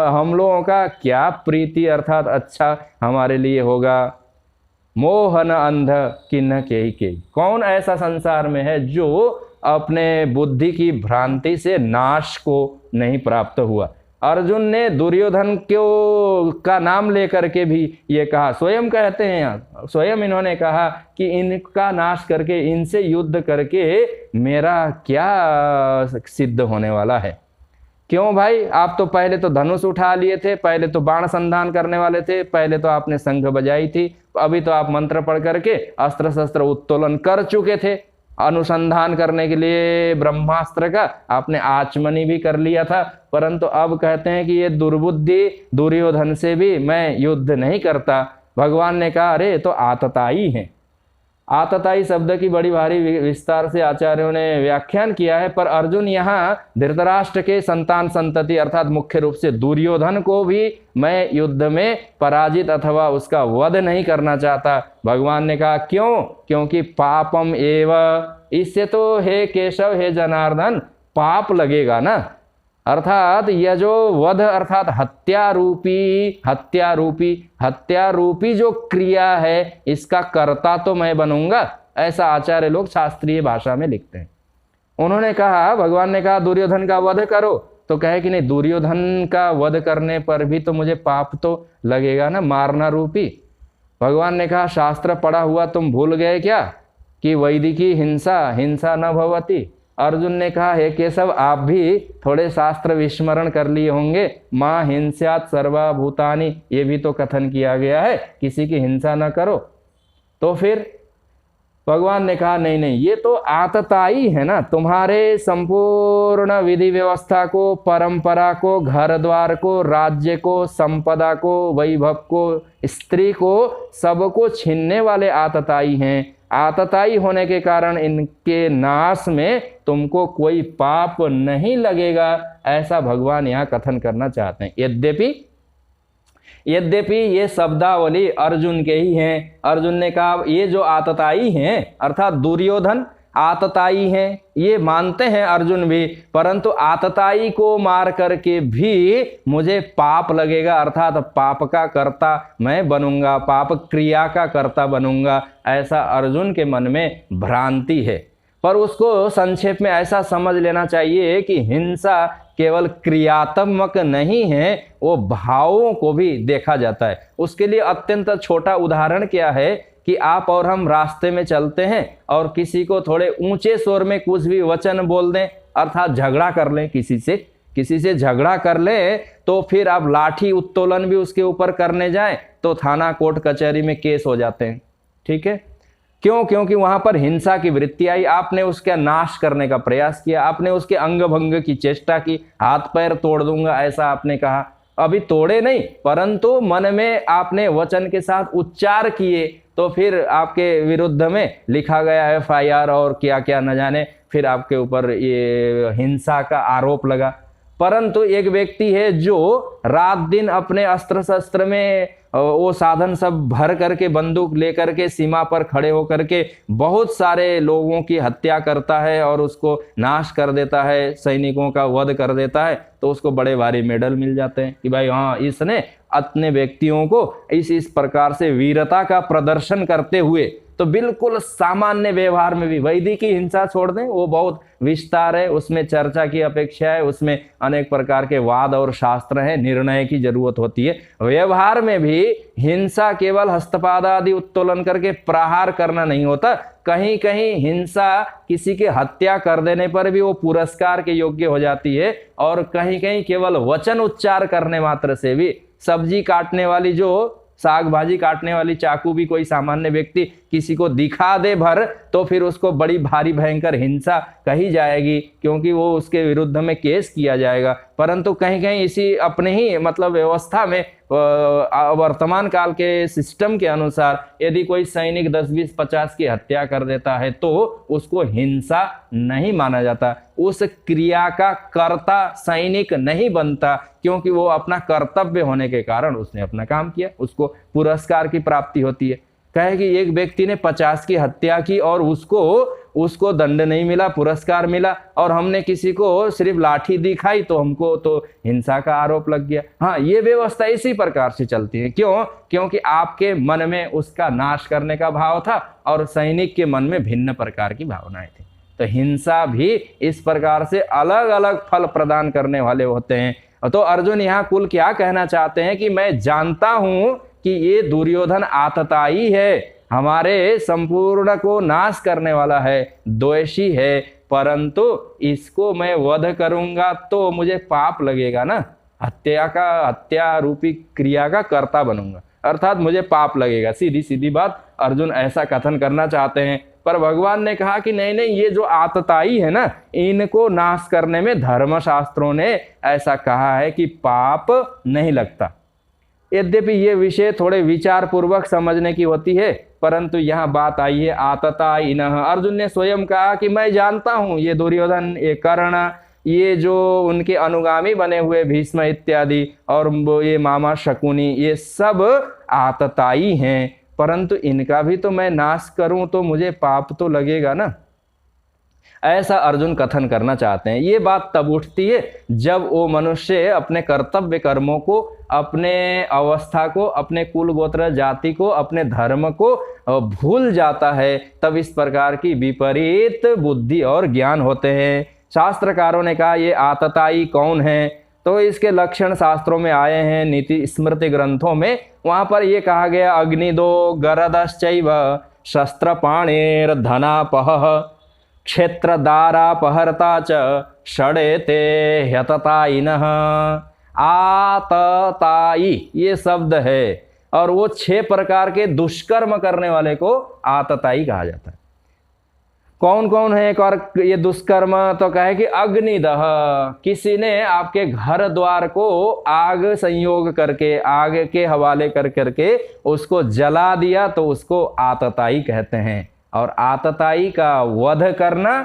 हम लोगों का क्या प्रीति अर्थात अच्छा हमारे लिए होगा। मोहन अंध किन्ह के, कौन ऐसा संसार में है जो अपने बुद्धि की भ्रांति से नाश को नहीं प्राप्त हुआ। अर्जुन ने दुर्योधन का नाम लेकर के भी ये कहा, स्वयं कहते हैं यहाँ, स्वयं इन्होंने कहा कि इनका नाश करके, इनसे युद्ध करके मेरा क्या सिद्ध होने वाला है। क्यों भाई, आप तो पहले तो धनुष उठा लिए थे, पहले तो बाण संधान करने वाले थे, पहले तो आपने शंख बजाई थी, अभी तो आप मंत्र पढ़ करके अस्त्र शस्त्र उत्तोलन कर चुके थे, अनुसंधान करने के लिए ब्रह्मास्त्र का आपने आचमनी भी कर लिया था, परंतु अब कहते हैं कि ये दुर्बुद्धि दुर्योधन से भी मैं युद्ध नहीं करता। भगवान ने कहा अरे तो आतताई हैं। आतताई शब्द की बड़ी भारी विस्तार से आचार्यों ने व्याख्यान किया है, पर अर्जुन यहाँ धृतराष्ट्र के संतान संतति अर्थात मुख्य रूप से दुर्योधन को भी मैं युद्ध में पराजित अथवा उसका वध नहीं करना चाहता। भगवान ने कहा क्यों? क्योंकि पापम एव, इससे तो हे केशव, हे जनार्दन, पाप लगेगा ना। अर्थात यह जो वध अर्थात हत्या रूपी जो क्रिया है, इसका कर्ता तो मैं बनूंगा। ऐसा आचार्य लोग शास्त्रीय भाषा में लिखते हैं। उन्होंने कहा, भगवान ने कहा दुर्योधन का वध करो, तो कहे कि नहीं, दुर्योधन का वध करने पर भी तो मुझे पाप तो लगेगा ना, मारना रूपी। भगवान ने कहा शास्त्र पढ़ा हुआ तुम भूल गए क्या कि वैदिकी हिंसा हिंसा न भवति। अर्जुन ने कहा, हे केशव, आप भी थोड़े शास्त्र विस्मरण कर लिए होंगे। माँ हिंस्यात् सर्वभूतानि, ये भी तो कथन किया गया है, किसी की हिंसा न करो। तो फिर भगवान ने कहा नहीं नहीं, ये तो आतताई है ना, तुम्हारे संपूर्ण विधि व्यवस्था को, परंपरा को, घर द्वार को, राज्य को, संपदा को, वैभव को, स्त्री को, सबको छीनने वाले आतताई हैं। आतताई होने के कारण इनके नाश में तुमको कोई पाप नहीं लगेगा, ऐसा भगवान यहाँ कथन करना चाहते हैं। यद्यपि ये शब्दावली अर्जुन के ही हैं। अर्जुन ने कहा ये जो आतताई हैं अर्थात दुर्योधन आतताई हैं, ये मानते हैं अर्जुन भी, परंतु आतताई को मार करके भी मुझे पाप लगेगा, अर्थात पाप का कर्ता मैं बनूंगा, पाप क्रिया का कर्ता बनूंगा, ऐसा अर्जुन के मन में भ्रांति है। पर उसको संक्षेप में ऐसा समझ लेना चाहिए कि हिंसा केवल क्रियात्मक नहीं है, वो भावों को भी देखा जाता है। उसके लिए अत्यंत छोटा उदाहरण क्या है कि आप और हम रास्ते में चलते हैं और किसी को थोड़े ऊंचे स्वर में कुछ भी वचन बोल दें, अर्थात झगड़ा कर लें, किसी से झगड़ा कर लें, तो फिर आप लाठी उत्तोलन भी उसके ऊपर करने जाएं तो थाना कोर्ट कचहरी में केस हो जाते हैं। ठीक है, क्यों? क्योंकि वहां पर हिंसा की वृत्ति आई, आपने उसका नाश करने का प्रयास किया, आपने उसके अंग भंग की चेष्टा की, हाथ पैर तोड़ दूंगा ऐसा आपने कहा। अभी तोड़े नहीं, परंतु मन में आपने वचन के साथ उच्चार किए, तो फिर आपके विरुद्ध में लिखा गया FIR और क्या क्या न जाने, फिर आपके ऊपर ये हिंसा का आरोप लगा। परंतु एक व्यक्ति है जो रात दिन अपने अस्त्र शस्त्र में वो साधन सब भर करके, बंदूक लेकर के सीमा पर खड़े होकर के बहुत सारे लोगों की हत्या करता है और उसको नाश कर देता है, सैनिकों का वध कर देता है, तो उसको बड़े भारी मेडल मिल जाते हैं कि भाई हाँ, इसने अपने व्यक्तियों को इस प्रकार से वीरता का प्रदर्शन करते हुए। तो बिल्कुल सामान्य व्यवहार में भी वैदिकी हिंसा छोड़ दें, वो बहुत विस्तार है, उसमें चर्चा की अपेक्षा है, उसमें अनेक प्रकार के वाद और शास्त्र हैं, निर्णय की जरूरत होती है। व्यवहार में भी हिंसा केवल हस्तपाद आदि उत्तोलन करके प्रहार करना नहीं होता, कहीं कहीं हिंसा किसी के हत्या कर देने पर भी वो पुरस्कार के योग्य हो जाती है, और कहीं कहीं केवल वचन उच्चार करने मात्र से भी, सब्जी काटने वाली जो साग भाजी काटने वाली चाकू भी कोई सामान्य व्यक्ति किसी को दिखा दे भर, तो फिर उसको बड़ी भारी भयंकर हिंसा कही जाएगी, क्योंकि वो उसके विरुद्ध में केस किया जाएगा। परंतु कहीं कहीं इसी अपने ही मतलब व्यवस्था में वर्तमान काल के सिस्टम के अनुसार यदि कोई सैनिक 10, 20, 50 की हत्या कर देता है तो उसको हिंसा नहीं माना जाता, उस क्रिया का कर्ता सैनिक नहीं बनता, क्योंकि वो अपना कर्तव्य होने के कारण उसने अपना काम किया, उसको पुरस्कार की प्राप्ति होती है। कहे कि एक व्यक्ति ने 50 की हत्या की और उसको दंड नहीं मिला, पुरस्कार मिला, और हमने किसी को सिर्फ लाठी दिखाई तो हमको तो हिंसा का आरोप लग गया। हाँ, ये व्यवस्था इसी प्रकार से चलती है। क्यों? क्योंकि आपके मन में उसका नाश करने का भाव था और सैनिक के मन में भिन्न प्रकार की भावनाएं थी। तो हिंसा भी इस प्रकार से अलग अलग फल प्रदान करने वाले होते हैं। तो अर्जुन यहाँ कुल क्या कहना चाहते हैं कि मैं जानता हूं कि ये दुर्योधन आतताई है, हमारे संपूर्ण को नाश करने वाला है, द्वेषी है, परंतु इसको मैं वध करूंगा तो मुझे पाप लगेगा ना, हत्या रूपी क्रिया का कर्ता बनूंगा, अर्थात मुझे पाप लगेगा। सीधी सीधी बात अर्जुन ऐसा कथन करना चाहते हैं। पर भगवान ने कहा कि नहीं नहीं, ये जो आतताई है ना, इनको नाश करने में धर्मशास्त्रों ने ऐसा कहा है कि पाप नहीं लगता। यद्यपि ये विषय थोड़े विचार पूर्वक समझने की होती है, परंतु यहाँ बात आई है आतताई न। अर्जुन ने स्वयं कहा कि मैं जानता हूँ ये दुर्योधन, ये कर्ण, ये जो उनके अनुगामी बने हुए भीष्म इत्यादि और ये मामा शकुनी, ये सब आतताई हैं, परंतु इनका भी तो मैं नाश करूं तो मुझे पाप तो लगेगा ना। ऐसा अर्जुन कथन करना चाहते हैं। ये बात तब उठती है जब वो मनुष्य अपने कर्तव्य कर्मों को, अपने अवस्था को, अपने कुल गोत्र जाति को, अपने धर्म को भूल जाता है। तब इस प्रकार की विपरीत बुद्धि और ज्ञान होते हैं। शास्त्रकारों ने कहा ये आतताई कौन है, तो इसके लक्षण शास्त्रों में आए हैं, नीति स्मृति ग्रंथों में। वहां पर यह कहा गया अग्निदो गरदश्चैव शस्त्रपाणिर्धनापहः क्षेत्रदारापहर्ता च षडेते ह्यततायिनः। आतताई ये शब्द है और वो 6 प्रकार के दुष्कर्म करने वाले को आतताई कहा जाता है। कौन कौन है एक और ये दुष्कर्म, तो कहे कि अग्निदह, किसी ने आपके घर द्वार को आग संयोग करके, आग के हवाले कर करके उसको जला दिया, तो उसको आतताई कहते हैं। और आतताई का वध करना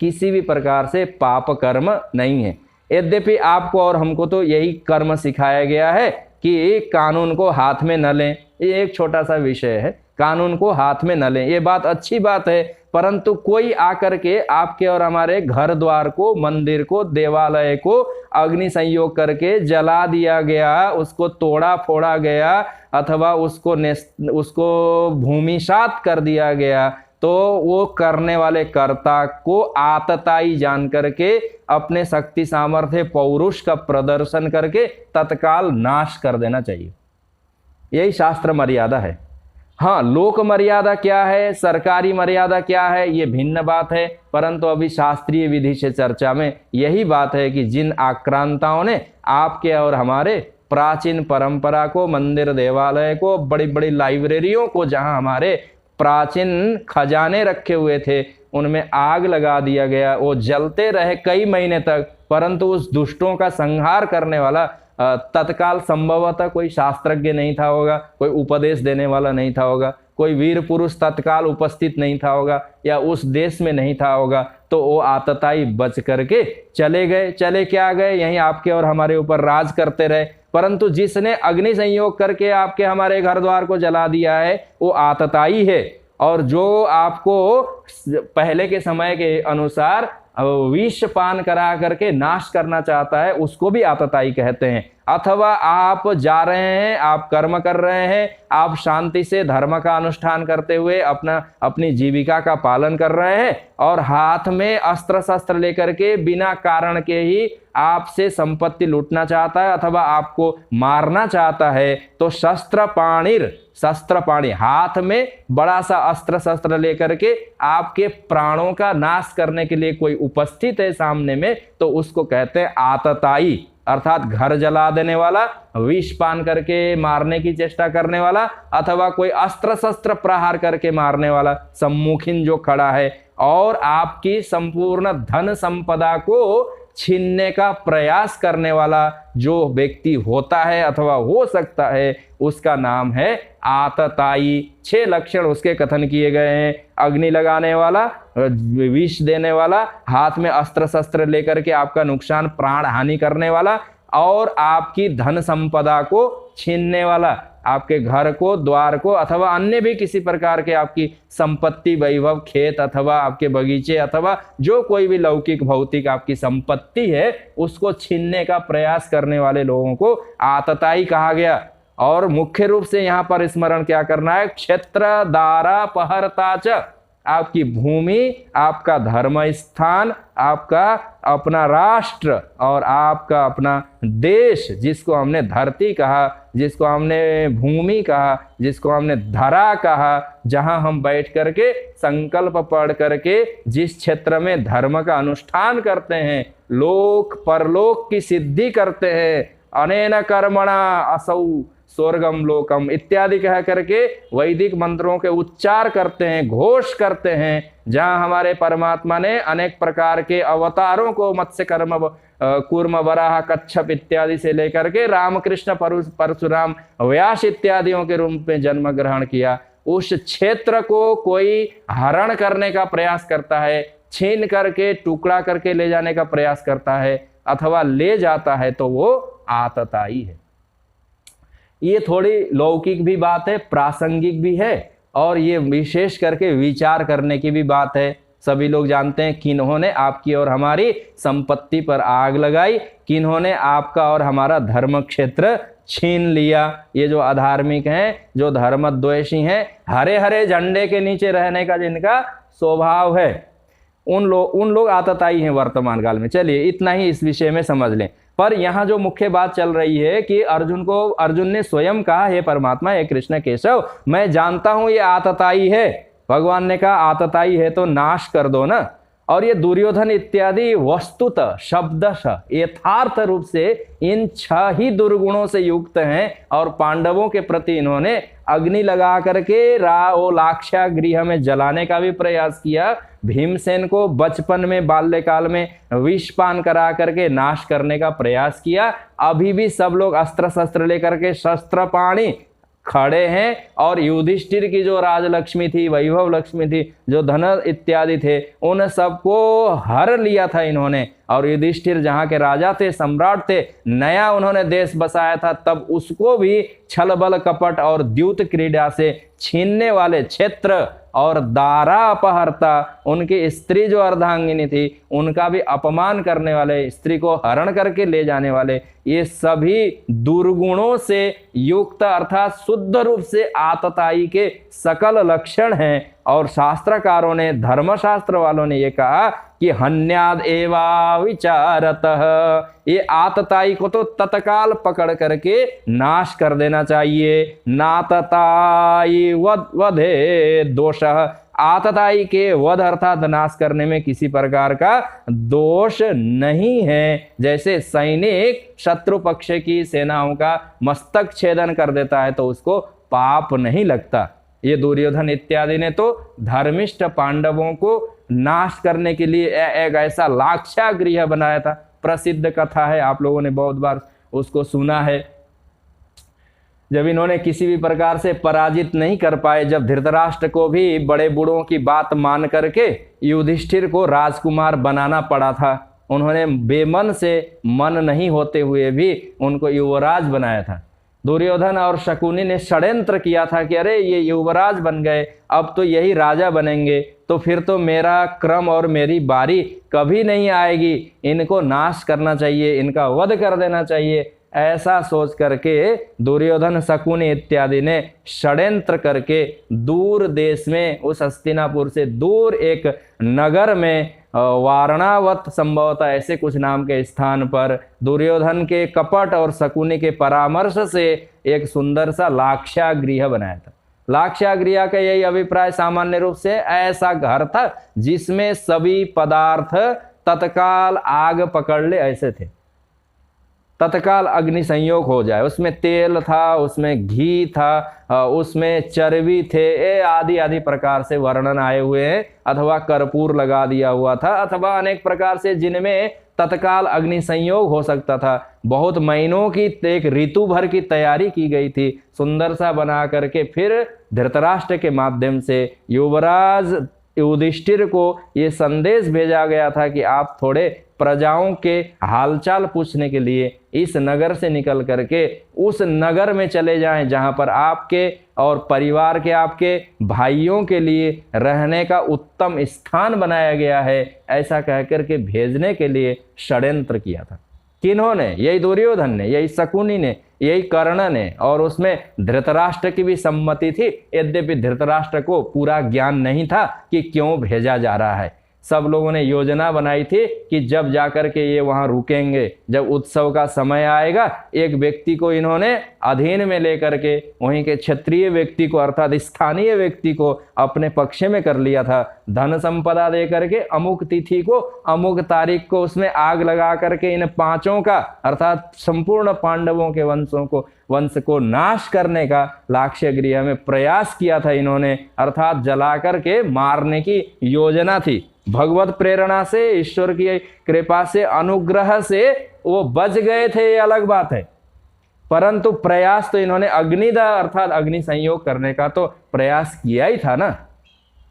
किसी भी प्रकार से पाप कर्म नहीं है। यद्यपि आपको और हमको तो यही कर्म सिखाया गया है कि कानून को हाथ में न लें। ये एक छोटा सा विषय है, कानून को हाथ में न लें, ये बात अच्छी बात है। परंतु कोई आकर के आपके और हमारे घर द्वार को, मंदिर को, देवालय को अग्नि संयोग करके जला दिया गया, उसको तोड़ा फोड़ा गया अथवा उसको भूमिसात कर दिया गया, तो वो करने वाले कर्ता को आतताई जान करके अपने शक्ति सामर्थ्य पौरुष का प्रदर्शन करके तत्काल नाश कर देना चाहिए। यही शास्त्र मर्यादा है। हाँ, लोक मर्यादा क्या है, सरकारी मर्यादा क्या है, ये भिन्न बात है। परंतु अभी शास्त्रीय विधि से चर्चा में यही बात है कि जिन आक्रांताओं ने आपके और हमारे प्राचीन परंपरा को, मंदिर देवालय को, बड़ी बड़ी लाइब्रेरियों को, जहां हमारे प्राचीन खजाने रखे हुए थे, उनमें आग लगा दिया गया, वो जलते रहे कई महीने तक। परंतु उस दुष्टों का संहार करने वाला तत्काल संभवतः कोई शास्त्रज्ञ नहीं था होगा, कोई उपदेश देने वाला नहीं था होगा, कोई वीर पुरुष तत्काल उपस्थित नहीं था होगा या उस देश में नहीं था होगा। तो वो आतताई बच करके चले गए। चले क्या गए, यहीं आपके और हमारे ऊपर राज करते रहे। परंतु जिसने अग्नि संयोग करके आपके हमारे घर द्वार को जला दिया है वो आतताई है। और जो आपको पहले के समय के अनुसार विष पान करा करके नाश करना चाहता है, उसको भी आतताई कहते हैं। अथवा आप जा रहे हैं, आप कर्म कर रहे हैं, आप शांति से धर्म का अनुष्ठान करते हुए अपनी जीविका का पालन कर रहे हैं और हाथ में अस्त्र शस्त्र लेकर के बिना कारण के ही आपसे संपत्ति लूटना चाहता है अथवा आपको मारना चाहता है, तो शस्त्रपाणि हाथ में बड़ा सा अस्त्र शस्त्र लेकर के आपके प्राणों का नाश करने के लिए कोई उपस्थित है सामने में, तो उसको कहते हैं आतताई। अर्थात घर जला देने वाला, विष पान करके मारने की चेष्टा करने वाला अथवा कोई अस्त्र शस्त्र प्रहार करके मारने वाला सम्मुखीन जो खड़ा है और आपकी संपूर्ण धन संपदा को छीनने का प्रयास करने वाला जो व्यक्ति होता है अथवा हो सकता है, उसका नाम है आतताई। 6 लक्षण उसके कथन किए गए हैं। अग्नि लगाने वाला, विष देने वाला, हाथ में अस्त्र शस्त्र लेकर के आपका नुकसान, प्राण हानि करने वाला और आपकी धन संपदा को छीनने वाला, आपके घर को, द्वार को अथवा अन्य भी किसी प्रकार के आपकी संपत्ति, वैभव, खेत अथवा आपके बगीचे अथवा जो कोई भी लौकिक भौतिक आपकी संपत्ति है, उसको छीनने का प्रयास करने वाले लोगों को आतताई कहा गया। और मुख्य रूप से यहाँ पर स्मरण क्या करना है, क्षेत्र दारापहर्ता च, आपकी भूमि, आपका धर्म स्थान, आपका अपना राष्ट्र और आपका अपना देश, जिसको हमने धरती कहा, जिसको हमने भूमि कहा, जिसको हमने धरा कहा, जहां हम बैठ करके संकल्प पढ़ करके जिस क्षेत्र में धर्म का अनुष्ठान करते हैं, लोक परलोक की सिद्धि करते हैं, अनेन कर्मणा असौ स्वर्गम लोकम इत्यादि कह करके वैदिक मंत्रों के उच्चार करते हैं, घोष करते हैं, जहां हमारे परमात्मा ने अनेक प्रकार के अवतारों को मत्स्य कर्म कूर्म वराह कच्छप इत्यादि से लेकर के रामकृष्ण परशुराम व्यास इत्यादियों के रूप में जन्म ग्रहण किया। उस क्षेत्र को कोई हरण करने का प्रयास करता है, छीन करके टुकड़ा करके ले जाने का प्रयास करता है अथवा ले जाता है, तो वो आतताई है। ये थोड़ी लौकिक भी बात है, प्रासंगिक भी है और ये विशेष करके विचार करने की भी बात है। सभी लोग जानते हैं किन्होंने आपकी और हमारी संपत्ति पर आग लगाई, किन्होंने आपका और हमारा धर्म क्षेत्र छीन लिया। ये जो अधार्मिक हैं, जो धर्मद्वेषी हैं, हरे हरे झंडे के नीचे रहने का जिनका स्वभाव है, उन लोग आतताई हैं वर्तमान काल में। चलिए इतना ही इस विषय में समझ लें। पर यहाँ जो मुख्य बात चल रही है कि अर्जुन ने स्वयं कहा, हे परमात्मा, हे कृष्ण केशव, मैं जानता हूं ये आतताई है। भगवान ने कहा आतताई है तो नाश कर दो ना। और ये दुर्योधन इत्यादि वस्तुतः शब्दशः यथार्थ रूप से इन 6 ही दुर्गुणों से युक्त हैं और पांडवों के प्रति इन्होंने अग्नि लगा करके लाक्षागृह में जलाने का भी प्रयास किया। भीमसेन को बचपन में बाल्यकाल में विष पान करा करके नाश करने का प्रयास किया। अभी भी सब लोग अस्त्र शस्त्र लेकर के शस्त्र पाणी खड़े हैं। और युधिष्ठिर की जो राजलक्ष्मी थी, वैभव लक्ष्मी थी, जो धन इत्यादि थे, उन सबको हर लिया था इन्होंने। और युधिष्ठिर जहाँ के राजा थे, सम्राट थे, नया उन्होंने देश बसाया था, तब उसको भी छल बल कपट और द्यूत क्रीड़ा से छीनने वाले क्षेत्र और दारा अपहरता, उनकी स्त्री जो अर्धांगिनी थी उनका भी अपमान करने वाले, स्त्री को हरण करके ले जाने वाले, ये सभी दुर्गुणों से युक्त अर्थात शुद्ध रूप से आतताई के सकल लक्षण हैं। और शास्त्रकारों ने, धर्मशास्त्र वालों ने ये कहा कि हन्याद एवा विचारतः, ये आतताई को तो तत्काल पकड़ करके नाश कर देना चाहिए। नातताई वधे दोषः, आतताई के वध अर्थात नाश करने में किसी प्रकार का दोष नहीं है। जैसे सैनिक शत्रु पक्ष की सेनाओं का मस्तक छेदन कर देता है तो उसको पाप नहीं लगता। ये दुर्योधन इत्यादि ने तो धर्मिष्ठ पांडवों को नाश करने के लिए एक ऐसा लाक्षागृह बनाया था। प्रसिद्ध कथा है, आप लोगों ने बहुत बार उसको सुना है। जब इन्होंने किसी भी प्रकार से पराजित नहीं कर पाए, जब धृतराष्ट्र को भी बड़े बूढ़ों की बात मान करके युधिष्ठिर को राजकुमार बनाना पड़ा था, उन्होंने बेमन से मन नहीं होते हुए भी उनको युवराज बनाया था। दुर्योधन और शकुनी ने षड्यंत्र किया था कि अरे ये युवराज बन गए, अब तो यही राजा बनेंगे, तो फिर तो मेरा क्रम और मेरी बारी कभी नहीं आएगी, इनको नाश करना चाहिए, इनका वध कर देना चाहिए। ऐसा सोच करके दुर्योधन, शकुनी इत्यादि ने षड्यंत्र करके दूर देश में, उस हस्तिनापुर से दूर एक नगर में, वारणावत संभवतः ऐसे कुछ नाम के स्थान पर, दुर्योधन के कपट और शकुनी के परामर्श से एक सुंदर सा लाक्षागृह बनाया था। लाक्षागृह का यही अभिप्राय सामान्य रूप से ऐसा घर था जिसमें सभी पदार्थ तत्काल आग पकड़ ले, ऐसे थे, तत्काल अग्नि संयोग हो जाए। उसमें तेल था, उसमें घी था, उसमें चर्बी थे, आदि आदि प्रकार से वर्णन आए हुए हैं। अथवा कर्पूर लगा दिया हुआ था, अथवा अनेक प्रकार से जिनमें तत्काल अग्नि संयोग हो सकता था। बहुत महीनों की, एक ऋतु भर की तैयारी की गई थी, सुंदर सा बना करके फिर धृतराष्ट्र के माध्यम से युवराज युधिष्ठिर को ये संदेश भेजा गया था कि आप थोड़े प्रजाओं के हालचाल पूछने के लिए इस नगर से निकल करके उस नगर में चले जाएं जहां पर आपके और परिवार के, आपके भाइयों के लिए रहने का उत्तम स्थान बनाया गया है। ऐसा कहकर के भेजने के लिए षड्यंत्र किया था। किन्होंने? यही दुर्योधन ने, यही शकुनी ने, यही कर्ण ने, और उसमें धृतराष्ट्र की भी सम्मति थी। यद्यपि धृतराष्ट्र को पूरा ज्ञान नहीं था कि क्यों भेजा जा रहा है। सब लोगों ने योजना बनाई थी कि जब जाकर के ये वहां रुकेंगे, जब उत्सव का समय आएगा, एक व्यक्ति को इन्होंने अधीन में लेकर के वहीं के क्षत्रिय व्यक्ति को अर्थात स्थानीय व्यक्ति को अपने पक्ष में कर लिया था। धन संपदा दे करके अमुक तिथि को, अमुक तारीख को उसमें आग लगा करके इन 5 का अर्थात संपूर्ण पांडवों के वंश को नाश करने का लाक्षागृह में प्रयास किया था इन्होंने, अर्थात जला करके मारने की योजना थी। भगवत प्रेरणा से, ईश्वर की कृपा से, अनुग्रह से वो बच गए थे, ये अलग बात है। परंतु प्रयास तो इन्होंने अग्निदा अर्थात अग्नि संयोग करने का तो प्रयास किया ही था ना।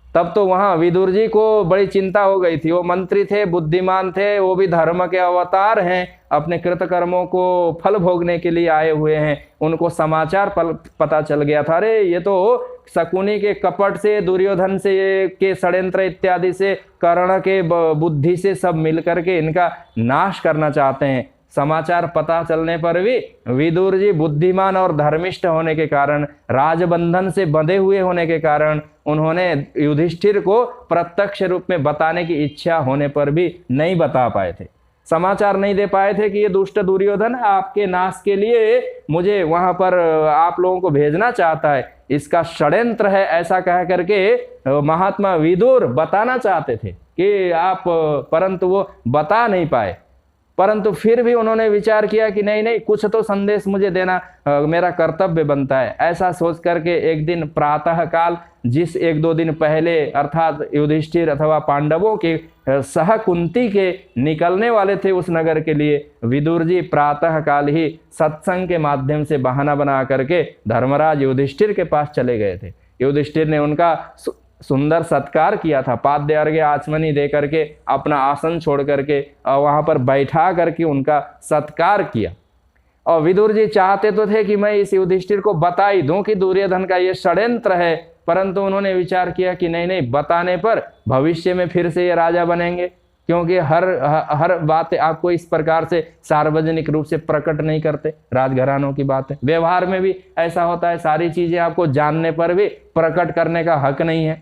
तब तो वहां विदुर जी को बड़ी चिंता हो गई थी। वो मंत्री थे, बुद्धिमान थे, वो भी धर्म के अवतार हैं, अपने कृतकर्मों को फल भोगने के लिए आए हुए हैं। उनको समाचार पता चल गया था, अरे ये तो शकुनी के कपट से, दुर्योधन से के षड्यंत्र इत्यादि से, कर्ण के बुद्धि से सब मिलकर के इनका नाश करना चाहते हैं। समाचार पता चलने पर भी विदुर जी बुद्धिमान और धर्मिष्ठ होने के कारण, राजबंधन से बंधे हुए होने के कारण उन्होंने युधिष्ठिर को प्रत्यक्ष रूप में बताने की इच्छा होने पर भी नहीं बता पाए थे, समाचार नहीं दे पाए थे कि ये दुष्ट दुर्योधन आपके नाश के लिए मुझे वहां पर आप लोगों को भेजना चाहता है, इसका षड्यंत्र है, ऐसा कह करके महात्मा विदुर बताना चाहते थे कि आप, परंतु वो बता नहीं पाए। परंतु फिर भी उन्होंने विचार किया कि नहीं नहीं, कुछ तो संदेश मुझे देना मेरा कर्तव्य बनता है। ऐसा सोच करके एक दिन प्रातः काल, जिस 1-2 दिन पहले अर्थात युधिष्ठिर अथवा पांडवों के सह कुंती के निकलने वाले थे उस नगर के लिए, विदुर जी प्रातः काल ही सत्संग के माध्यम से बहाना बना करके धर्मराज युधिष्ठिर के पास चले गए थे। युधिष्ठिर ने उनका सुंदर सत्कार किया था, पाद्य अर्घ्य आचमनी दे करके अपना आसन छोड़ करके वहां पर बैठा करके उनका सत्कार किया। और विदुर जी चाहते तो थे कि मैं इस युधिष्ठिर को बता ही दूं कि दुर्योधन का ये षड्यंत्र है, परंतु उन्होंने विचार किया कि नहीं नहीं, बताने पर भविष्य में फिर से ये राजा बनेंगे, क्योंकि हर बात आपको इस प्रकार से सार्वजनिक रूप से प्रकट नहीं करते, राजघरानों की बात है। व्यवहार में भी ऐसा होता है, सारी चीजें आपको जानने पर भी प्रकट करने का हक नहीं है।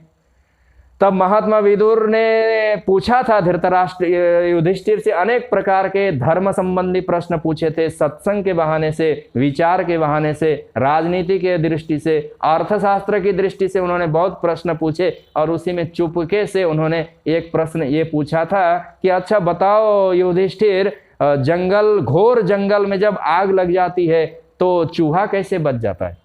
तब महात्मा विदुर ने पूछा था धृतराष्ट्र युधिष्ठिर से, अनेक प्रकार के धर्म संबंधी प्रश्न पूछे थे, सत्संग के बहाने से, विचार के बहाने से, राजनीति के दृष्टि से, अर्थशास्त्र की दृष्टि से उन्होंने बहुत प्रश्न पूछे। और उसी में चुपके से उन्होंने एक प्रश्न ये पूछा था कि अच्छा बताओ युधिष्ठिर, जंगल, घोर जंगल में जब आग लग जाती है तो चूहा कैसे बच जाता है?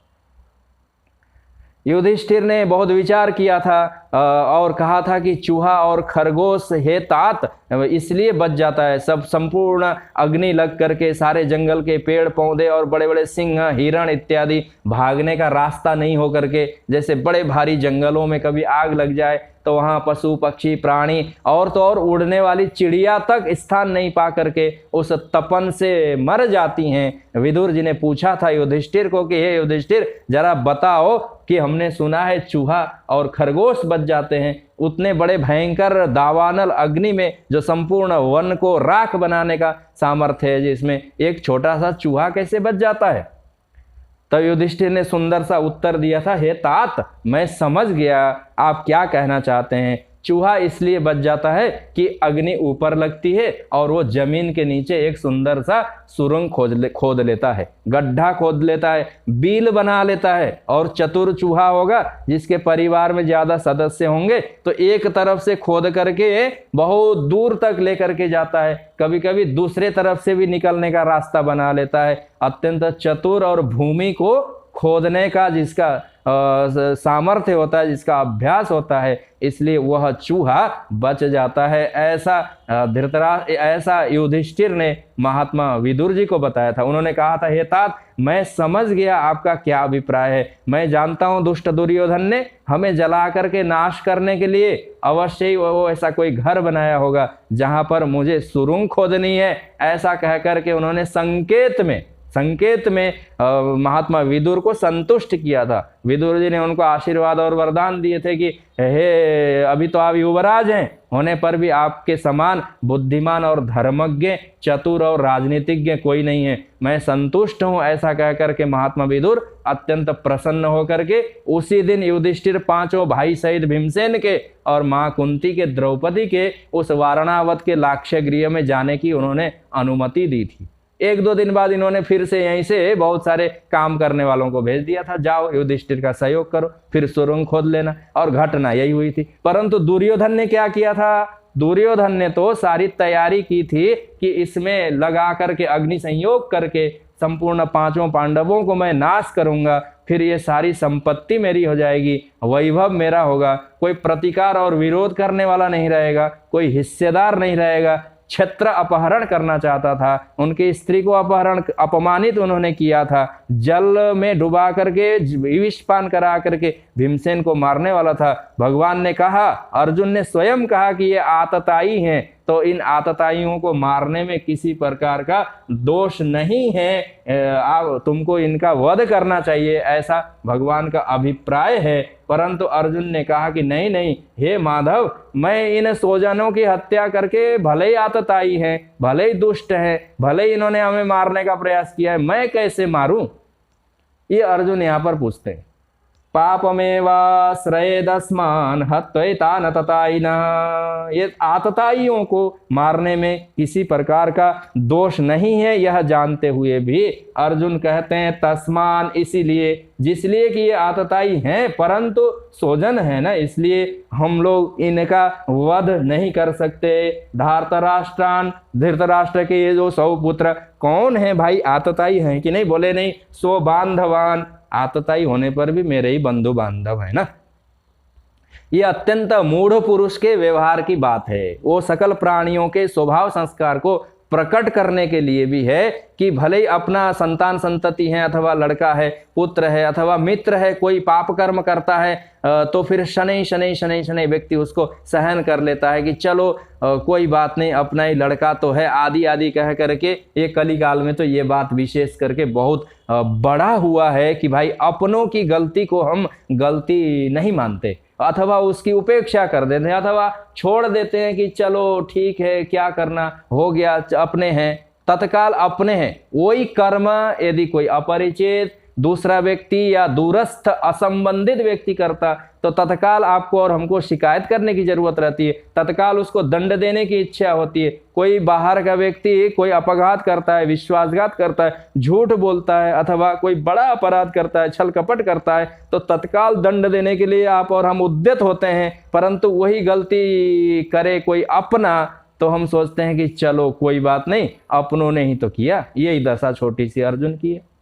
युधिष्ठिर ने बहुत विचार किया था और कहा था कि चूहा और खरगोश हे तात इसलिए बच जाता है, सब संपूर्ण अग्नि लग करके सारे जंगल के पेड़ पौधे और बड़े बड़े सिंह, हिरण इत्यादि भागने का रास्ता नहीं हो करके, जैसे बड़े भारी जंगलों में कभी आग लग जाए तो वहाँ पशु पक्षी प्राणी और तो और उड़ने वाली चिड़िया तक स्थान नहीं पा करके उस तपन से मर जाती हैं। विदुर जी ने पूछा था युधिष्ठिर को कि हे युधिष्ठिर, जरा बताओ कि हमने सुना है चूहा और खरगोश बच जाते हैं, उतने बड़े भयंकर दावानल अग्नि में जो संपूर्ण वन को राख बनाने का सामर्थ्य है, जिसमें एक छोटा सा चूहा कैसे बच जाता है? तब युधिष्ठिर ने सुंदर सा उत्तर दिया था, हे तात, मैं समझ गया आप क्या कहना चाहते हैं। चूहा इसलिए बच जाता है कि अग्नि ऊपर लगती है और वो जमीन के नीचे एक सुंदर सा सुरंग खोद लेता है, गड्ढा खोद लेता है, बील बना लेता है। और चतुर चूहा होगा जिसके परिवार में ज्यादा सदस्य होंगे तो एक तरफ से खोद करके बहुत दूर तक लेकर के जाता है, कभी कभी दूसरे तरफ से भी निकलने का रास्ता बना लेता है। अत्यंत चतुर और भूमि को खोदने का जिसका सामर्थ्य होता है, जिसका अभ्यास होता है, इसलिए वह चूहा बच जाता है। ऐसा युधिष्ठिर ने महात्मा विदुर जी को बताया था। उन्होंने कहा था, हे तात, मैं समझ गया आपका क्या अभिप्राय है। मैं जानता हूं दुष्ट दुर्योधन ने हमें जला करके नाश करने के लिए अवश्य ही वो ऐसा कोई घर बनाया होगा जहां पर मुझे सुरंग खोदनी है। ऐसा कह करके उन्होंने संकेत में महात्मा विदुर को संतुष्ट किया था। विदुर जी ने उनको आशीर्वाद और वरदान दिए थे कि हे, अभी तो आप युवराज हैं, होने पर भी आपके समान बुद्धिमान और धर्मज्ञ, चतुर और राजनीतिज्ञ कोई नहीं है, मैं संतुष्ट हूं। ऐसा कह करके महात्मा विदुर अत्यंत प्रसन्न होकर के उसी दिन युधिष्ठिर 5 भाई सहित भीमसेन के और मां कुंती के, द्रौपदी के उस वारणावत के लाक्ष्य गृह में जाने की उन्होंने अनुमति दी थी। 1-2 दिन बाद इन्होंने फिर से यहीं से बहुत सारे काम करने वालों को भेज दिया था, जाओ युधिष्ठिर का सहयोग करो, फिर सुरंग खोद लेना। और घटना यही हुई थी। परंतु दुर्योधन ने क्या किया था? दुर्योधन ने तो सारी तैयारी की थी कि इसमें लगा करके अग्नि संयोग करके संपूर्ण 5 पांडवों को मैं नाश करूंगा, फिर ये सारी संपत्ति मेरी हो जाएगी, वैभव मेरा होगा, कोई प्रतिकार और विरोध करने वाला नहीं रहेगा, कोई हिस्सेदार नहीं रहेगा, छत्र अपहरण करना चाहता था, उनकी स्त्री को अपमानित उन्होंने किया था, जल में डुबा करके विष पान करा करके भीमसेन को मारने वाला था। भगवान ने कहा, अर्जुन ने स्वयं कहा कि ये आतताई हैं, तो इन आतताइयों को मारने में किसी प्रकार का दोष नहीं है, आप तुमको इनका वध करना चाहिए, ऐसा भगवान का अभिप्राय है। परंतु अर्जुन ने कहा कि नहीं नहीं, हे माधव, मैं इन स्वजनों की हत्या करके, भले ही आतताई हैं, भले ही दुष्ट हैं, भले ही इन्होंने हमें मारने का प्रयास किया है, मैं कैसे मारूं? ये अर्जुन यहाँ पर पूछते हैं। पापमेवाश्रयेदस्मान् हत्वैतान् ततायिनः। ये आतताइयों को मारने में किसी प्रकार का दोष नहीं है, यह जानते हुए भी अर्जुन कहते हैं तस्मान, इसीलिए, जिसलिए कि ये आतताई हैं परंतु स्वजन है ना, इसलिए हम लोग इनका वध नहीं कर सकते। धार्तराष्ट्रान, धृतराष्ट्र के ये जो 100 पुत्र कौन है भाई, आतताई हैं कि नहीं? बोले नहीं, सो बांधवान, आतताई होने पर भी मेरे ही बंधु बांधव है ना। ये अत्यंत मूढ़ पुरुष के व्यवहार की बात है। वो सकल प्राणियों के स्वभाव संस्कार को प्रकट करने के लिए भी है कि भले ही अपना संतान संतति है, अथवा लड़का है, पुत्र है, अथवा मित्र है, कोई पाप कर्म करता है तो फिर शनै व्यक्ति उसको सहन कर लेता है कि चलो कोई बात नहीं, अपना ही लड़का तो है, आदि आदि कह करके। ये कलिकाल में तो ये बात विशेष करके बहुत बड़ा हुआ है कि भाई अपनों की गलती को हम गलती नहीं मानते, अथवा उसकी उपेक्षा कर देते हैं, अथवा छोड़ देते हैं कि चलो ठीक है, क्या करना, हो गया, अपने हैं, तत्काल अपने हैं। वही कर्म यदि कोई अपरिचित दूसरा व्यक्ति या दूरस्थ असंबंधित व्यक्ति करता तो तत्काल आपको और हमको शिकायत करने की जरूरत रहती है, तत्काल उसको दंड देने की इच्छा होती है। कोई बाहर का व्यक्ति कोई अपघात करता है, विश्वासघात करता है, झूठ बोलता है, अथवा कोई बड़ा अपराध करता है, छल कपट करता है, तो तत्काल दंड देने के लिए आप और हम उद्यत होते हैं। परंतु वही गलती करे कोई अपना तो हम सोचते हैं कि चलो कोई बात नहीं, अपनों ने ही तो किया। यही दशा छोटी सी अर्जुन की है।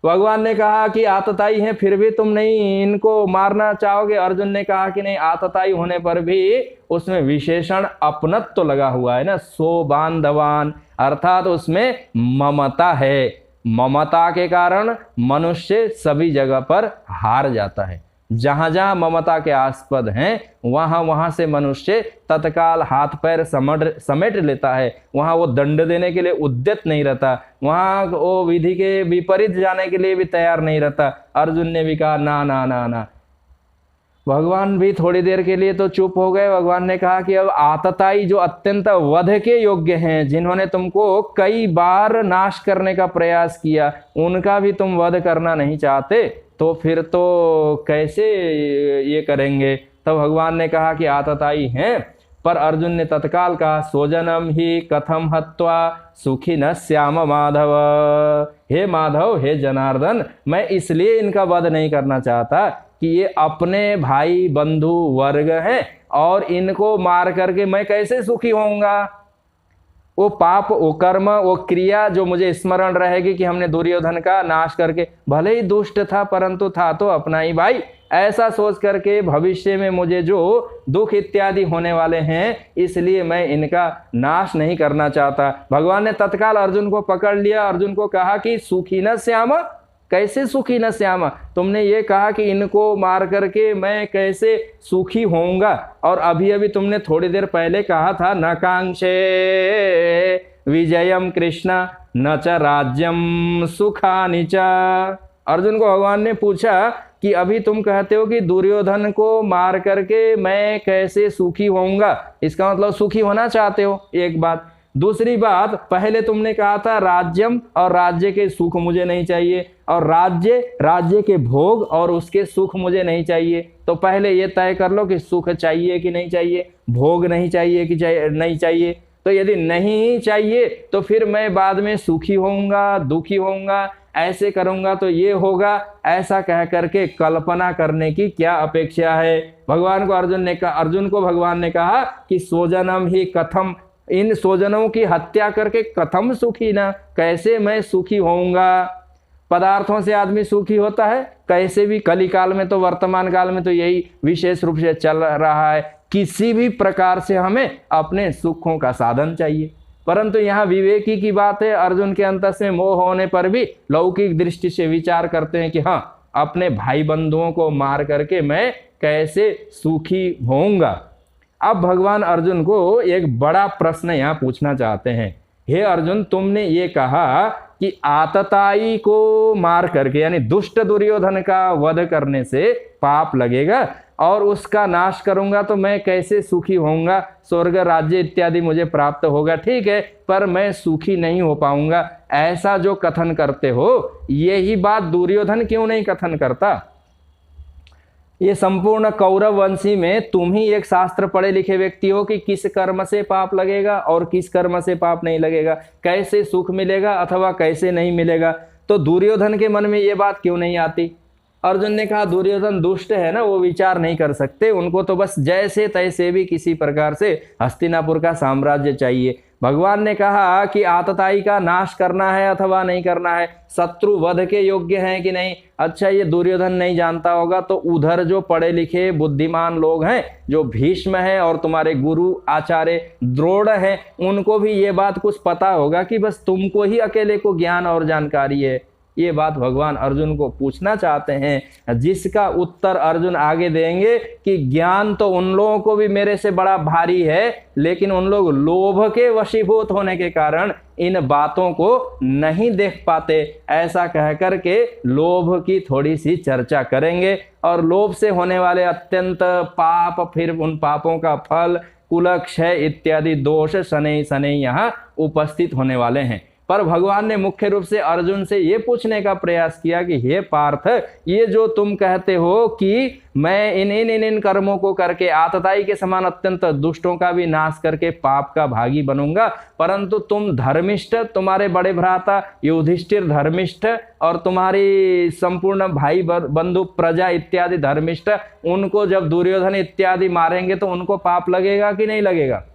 भगवान ने कहा कि आतताई हैं फिर भी तुम नहीं इनको मारना चाहोगे। अर्जुन ने कहा कि नहीं, आतताई होने पर भी उसमें विशेषण अपनत्व तो लगा हुआ है ना, सो बांधवान, अर्थात उसमें ममता है। ममता के कारण मनुष्य सभी जगह पर हार जाता है। जहां जहां ममता के आस्पद हैं वहां वहां से मनुष्य तत्काल हाथ पैर समेट लेता है, वहां वो दंड देने के लिए उद्यत नहीं रहता, वहां वो विधि के विपरीत जाने के लिए भी तैयार नहीं रहता। अर्जुन ने भी कहा ना ना ना ना। भगवान भी थोड़ी देर के लिए तो चुप हो गए। भगवान ने कहा कि अब आतताई जो अत्यंत वध के योग्य हैं, जिन्होंने तुमको कई बार नाश करने का प्रयास किया, उनका भी तुम वध करना नहीं चाहते, तो फिर तो कैसे ये करेंगे? तब भगवान ने कहा कि आतताई हैं, पर अर्जुन ने तत्काल कहा स्वजनम ही कथम हत्वा सुखी न श्याम माधव। हे माधव, हे जनार्दन, मैं इसलिए इनका वध नहीं करना चाहता कि ये अपने भाई बंधु वर्ग हैं और इनको मार करके मैं कैसे सुखी होऊंगा। वो पाप, वो कर्म, वो क्रिया जो मुझे स्मरण रहेगी कि हमने दुर्योधन का नाश करके, भले ही दुष्ट था परंतु था तो अपना ही भाई, ऐसा सोच करके भविष्य में मुझे जो दुख इत्यादि होने वाले हैं, इसलिए मैं इनका नाश नहीं करना चाहता। भगवान ने तत्काल अर्जुन को पकड़ लिया। अर्जुन को कहा कि सुखी न श्याम, कैसे सुखी न श्याम? तुमने ये कहा कि इनको मार करके मैं कैसे सुखी होऊंगा, और अभी अभी तुमने थोड़ी देर पहले कहा था न कांक्षे विजयम कृष्ण न च राज्यम सुखानि च। अर्जुन को भगवान ने पूछा कि अभी तुम कहते हो कि दुर्योधन को मार करके मैं कैसे सुखी होऊंगा, इसका मतलब सुखी होना चाहते हो, एक बात। दूसरी बात, पहले तुमने कहा था राज्यम, और राज्य के सुख मुझे नहीं चाहिए, और राज्य के भोग और उसके सुख मुझे नहीं चाहिए। तो पहले ये तय कर लो कि सुख चाहिए कि नहीं चाहिए, भोग नहीं चाहिए कि नहीं चाहिए। तो यदि नहीं चाहिए तो फिर मैं बाद में सुखी होऊंगा, दुखी होऊंगा, ऐसे करूंगा तो ये होगा, ऐसा कह करके कल्पना करने की क्या अपेक्षा है? भगवान को अर्जुन को भगवान ने कहा कि स्वजनम ही कथम, इन स्वजनों की हत्या करके कथम सुखी ना, कैसे मैं सुखी होऊंगा? पदार्थों से आदमी सुखी होता है कैसे भी? कलिकाल में तो, वर्तमान काल में तो यही विशेष रूप से चल रहा है। किसी भी प्रकार से हमें अपने सुखों का साधन चाहिए। परंतु यहाँ विवेकी की बात है, अर्जुन के अंतस में मोह होने पर भी लौकिक दृष्टि से विचार करते हैं कि हाँ, अपने भाई बंधुओं को मार करके मैं कैसे सुखी होऊंगा। अब भगवान अर्जुन को एक बड़ा प्रश्न यहाँ पूछना चाहते हैं। हे अर्जुन, तुमने ये कहा कि आतताई को मार करके यानी दुष्ट दुर्योधन का वध करने से पाप लगेगा और उसका नाश करूंगा तो मैं कैसे सुखी होऊंगा, स्वर्ग राज्य इत्यादि मुझे प्राप्त होगा। ठीक है, पर मैं सुखी नहीं हो पाऊंगा, ऐसा जो कथन करते हो, यही बात दुर्योधन क्यों नहीं कथन करता? ये संपूर्ण कौरव वंशी में तुम ही एक शास्त्र पढ़े लिखे व्यक्ति हो कि किस कर्म से पाप लगेगा और किस कर्म से पाप नहीं लगेगा, कैसे सुख मिलेगा अथवा कैसे नहीं मिलेगा। तो दुर्योधन के मन में ये बात क्यों नहीं आती? अर्जुन ने कहा दुर्योधन दुष्ट है ना, वो विचार नहीं कर सकते, उनको तो बस जैसे तैसे भी किसी प्रकार से हस्तिनापुर का साम्राज्य चाहिए। भगवान ने कहा कि आतताई का नाश करना है अथवा नहीं करना है, शत्रु वध के योग्य हैं कि नहीं। अच्छा, ये दुर्योधन नहीं जानता होगा तो उधर जो पढ़े लिखे बुद्धिमान लोग हैं, जो भीष्म हैं और तुम्हारे गुरु आचार्य द्रोण हैं, उनको भी ये बात कुछ पता होगा कि बस तुमको ही अकेले को ज्ञान और जानकारी है। ये बात भगवान अर्जुन को पूछना चाहते हैं, जिसका उत्तर अर्जुन आगे देंगे कि ज्ञान तो उन लोगों को भी मेरे से बड़ा भारी है, लेकिन उन लोग लोभ के वशीभूत होने के कारण इन बातों को नहीं देख पाते। ऐसा कह करके लोभ की थोड़ी सी चर्चा करेंगे और लोभ से होने वाले अत्यंत पाप, फिर उन पापों का फल, कुलक्षय इत्यादि दोष शनै शनै यहाँ उपस्थित होने वाले हैं। पर भगवान ने मुख्य रूप से अर्जुन से ये पूछने का प्रयास किया कि हे पार्थ, ये जो तुम कहते हो कि मैं इन कर्मों को करके आतताई के समान अत्यंत दुष्टों का भी नाश करके पाप का भागी बनूंगा, परंतु तुम धर्मिष्ठ, तुम्हारे बड़े भ्राता युधिष्ठिर धर्मिष्ठ और तुम्हारी संपूर्ण भाई बंधु प्रजा इत्यादि धर्मिष्ठ, उनको जब दुर्योधन इत्यादि मारेंगे तो उनको पाप लगेगा कि नहीं लगेगा,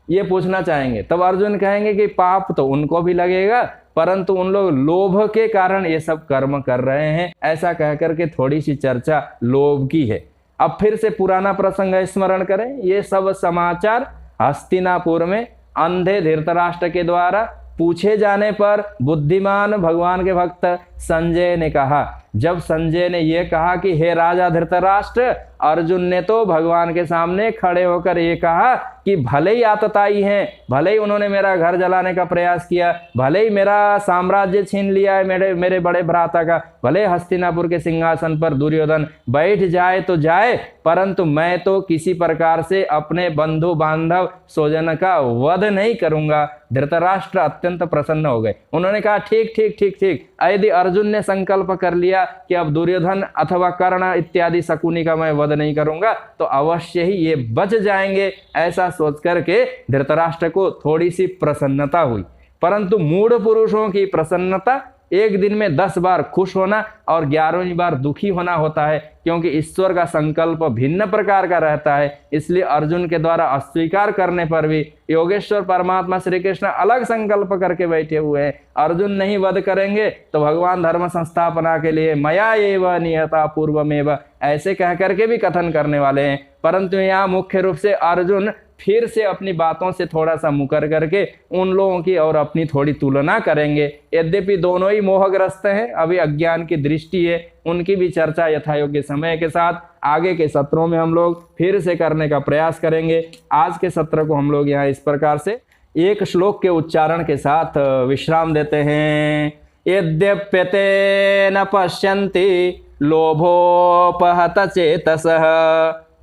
ये पूछना चाहेंगे। तब अर्जुन कहेंगे कि पाप तो उनको भी लगेगा, परंतु उन लोग लोभ के कारण ये सब कर्म कर रहे हैं। ऐसा कह करके थोड़ी सी चर्चा लोभ की है। अब फिर से पुराना प्रसंग स्मरण करें। ये सब समाचार हस्तिनापुर में अंधे धृतराष्ट्र के द्वारा पूछे जाने पर बुद्धिमान भगवान के भक्त संजय ने कहा। जब संजय ने यह कहा कि हे राजा धृतराष्ट्र, अर्जुन ने तो भगवान के सामने खड़े होकर ये कहा कि भले ही आतताई हैं, भले ही उन्होंने मेरा घर जलाने का प्रयास किया, भले ही मेरा साम्राज्य छीन लिया है मेरे बड़े भ्राता का, भले हस्तिनापुर के सिंहासन पर दुर्योधन बैठ जाए तो जाए, परंतु मैं तो किसी प्रकार से अपने बंधु बांधव स्वजन का वध नहीं करूंगा। धृतराष्ट्र अत्यंत प्रसन्न हो गए। उन्होंने कहा ठीक ठीक ठीक ठीक, यदि अर्जुन ने संकल्प कर लिया कि अब दुर्योधन अथवा कर्ण इत्यादि शकुनी का मैं वध नहीं करूंगा तो अवश्य ही ये बच जाएंगे। ऐसा सोच करके धृतराष्ट्र को थोड़ी सी प्रसन्नता हुई। परंतु मूढ़ पुरुषों की प्रसन्नता एक दिन में 10 बार खुश होना और 11वीं बार दुखी होना होता है, क्योंकि ईश्वर का संकल्प भिन्न प्रकार का रहता है। इसलिए अर्जुन के द्वारा अस्वीकार करने पर भी योगेश्वर परमात्मा श्री कृष्ण अलग संकल्प करके बैठे हुए हैं। अर्जुन नहीं वध करेंगे तो भगवान धर्म संस्थापना के लिए मया एव नियता पूर्वमेव ऐसे कह करके भी कथन करने वाले हैं। परंतु यहाँ मुख्य रूप से अर्जुन फिर से अपनी बातों से थोड़ा सा मुकर करके उन लोगों की और अपनी थोड़ी तुलना करेंगे। यद्यपि दोनों ही मोहग्रस्त हैं, अभी अज्ञान की दृष्टि है, उनकी भी चर्चा यथायोग्य समय के साथ आगे के सत्रों में हम लोग फिर से करने का प्रयास करेंगे। आज के सत्र को हम लोग यहाँ इस प्रकार से एक श्लोक के उच्चारण के साथ विश्राम देते हैं। यद्यप्यते न पश्यन्ति लोभोपहत चेतसः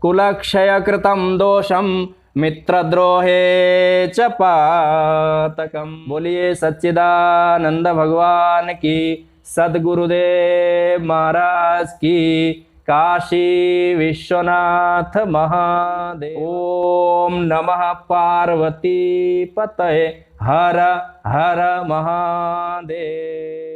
कुलक्षय कृतं दोषम मित्रद्रोहे च पातकम। बोलिए सच्चिदानंद भगवान की, सद्गुरुदेव महाराज की, काशी विश्वनाथ महादेव। ओम नमः पार्वती पतये हर हर महादेव।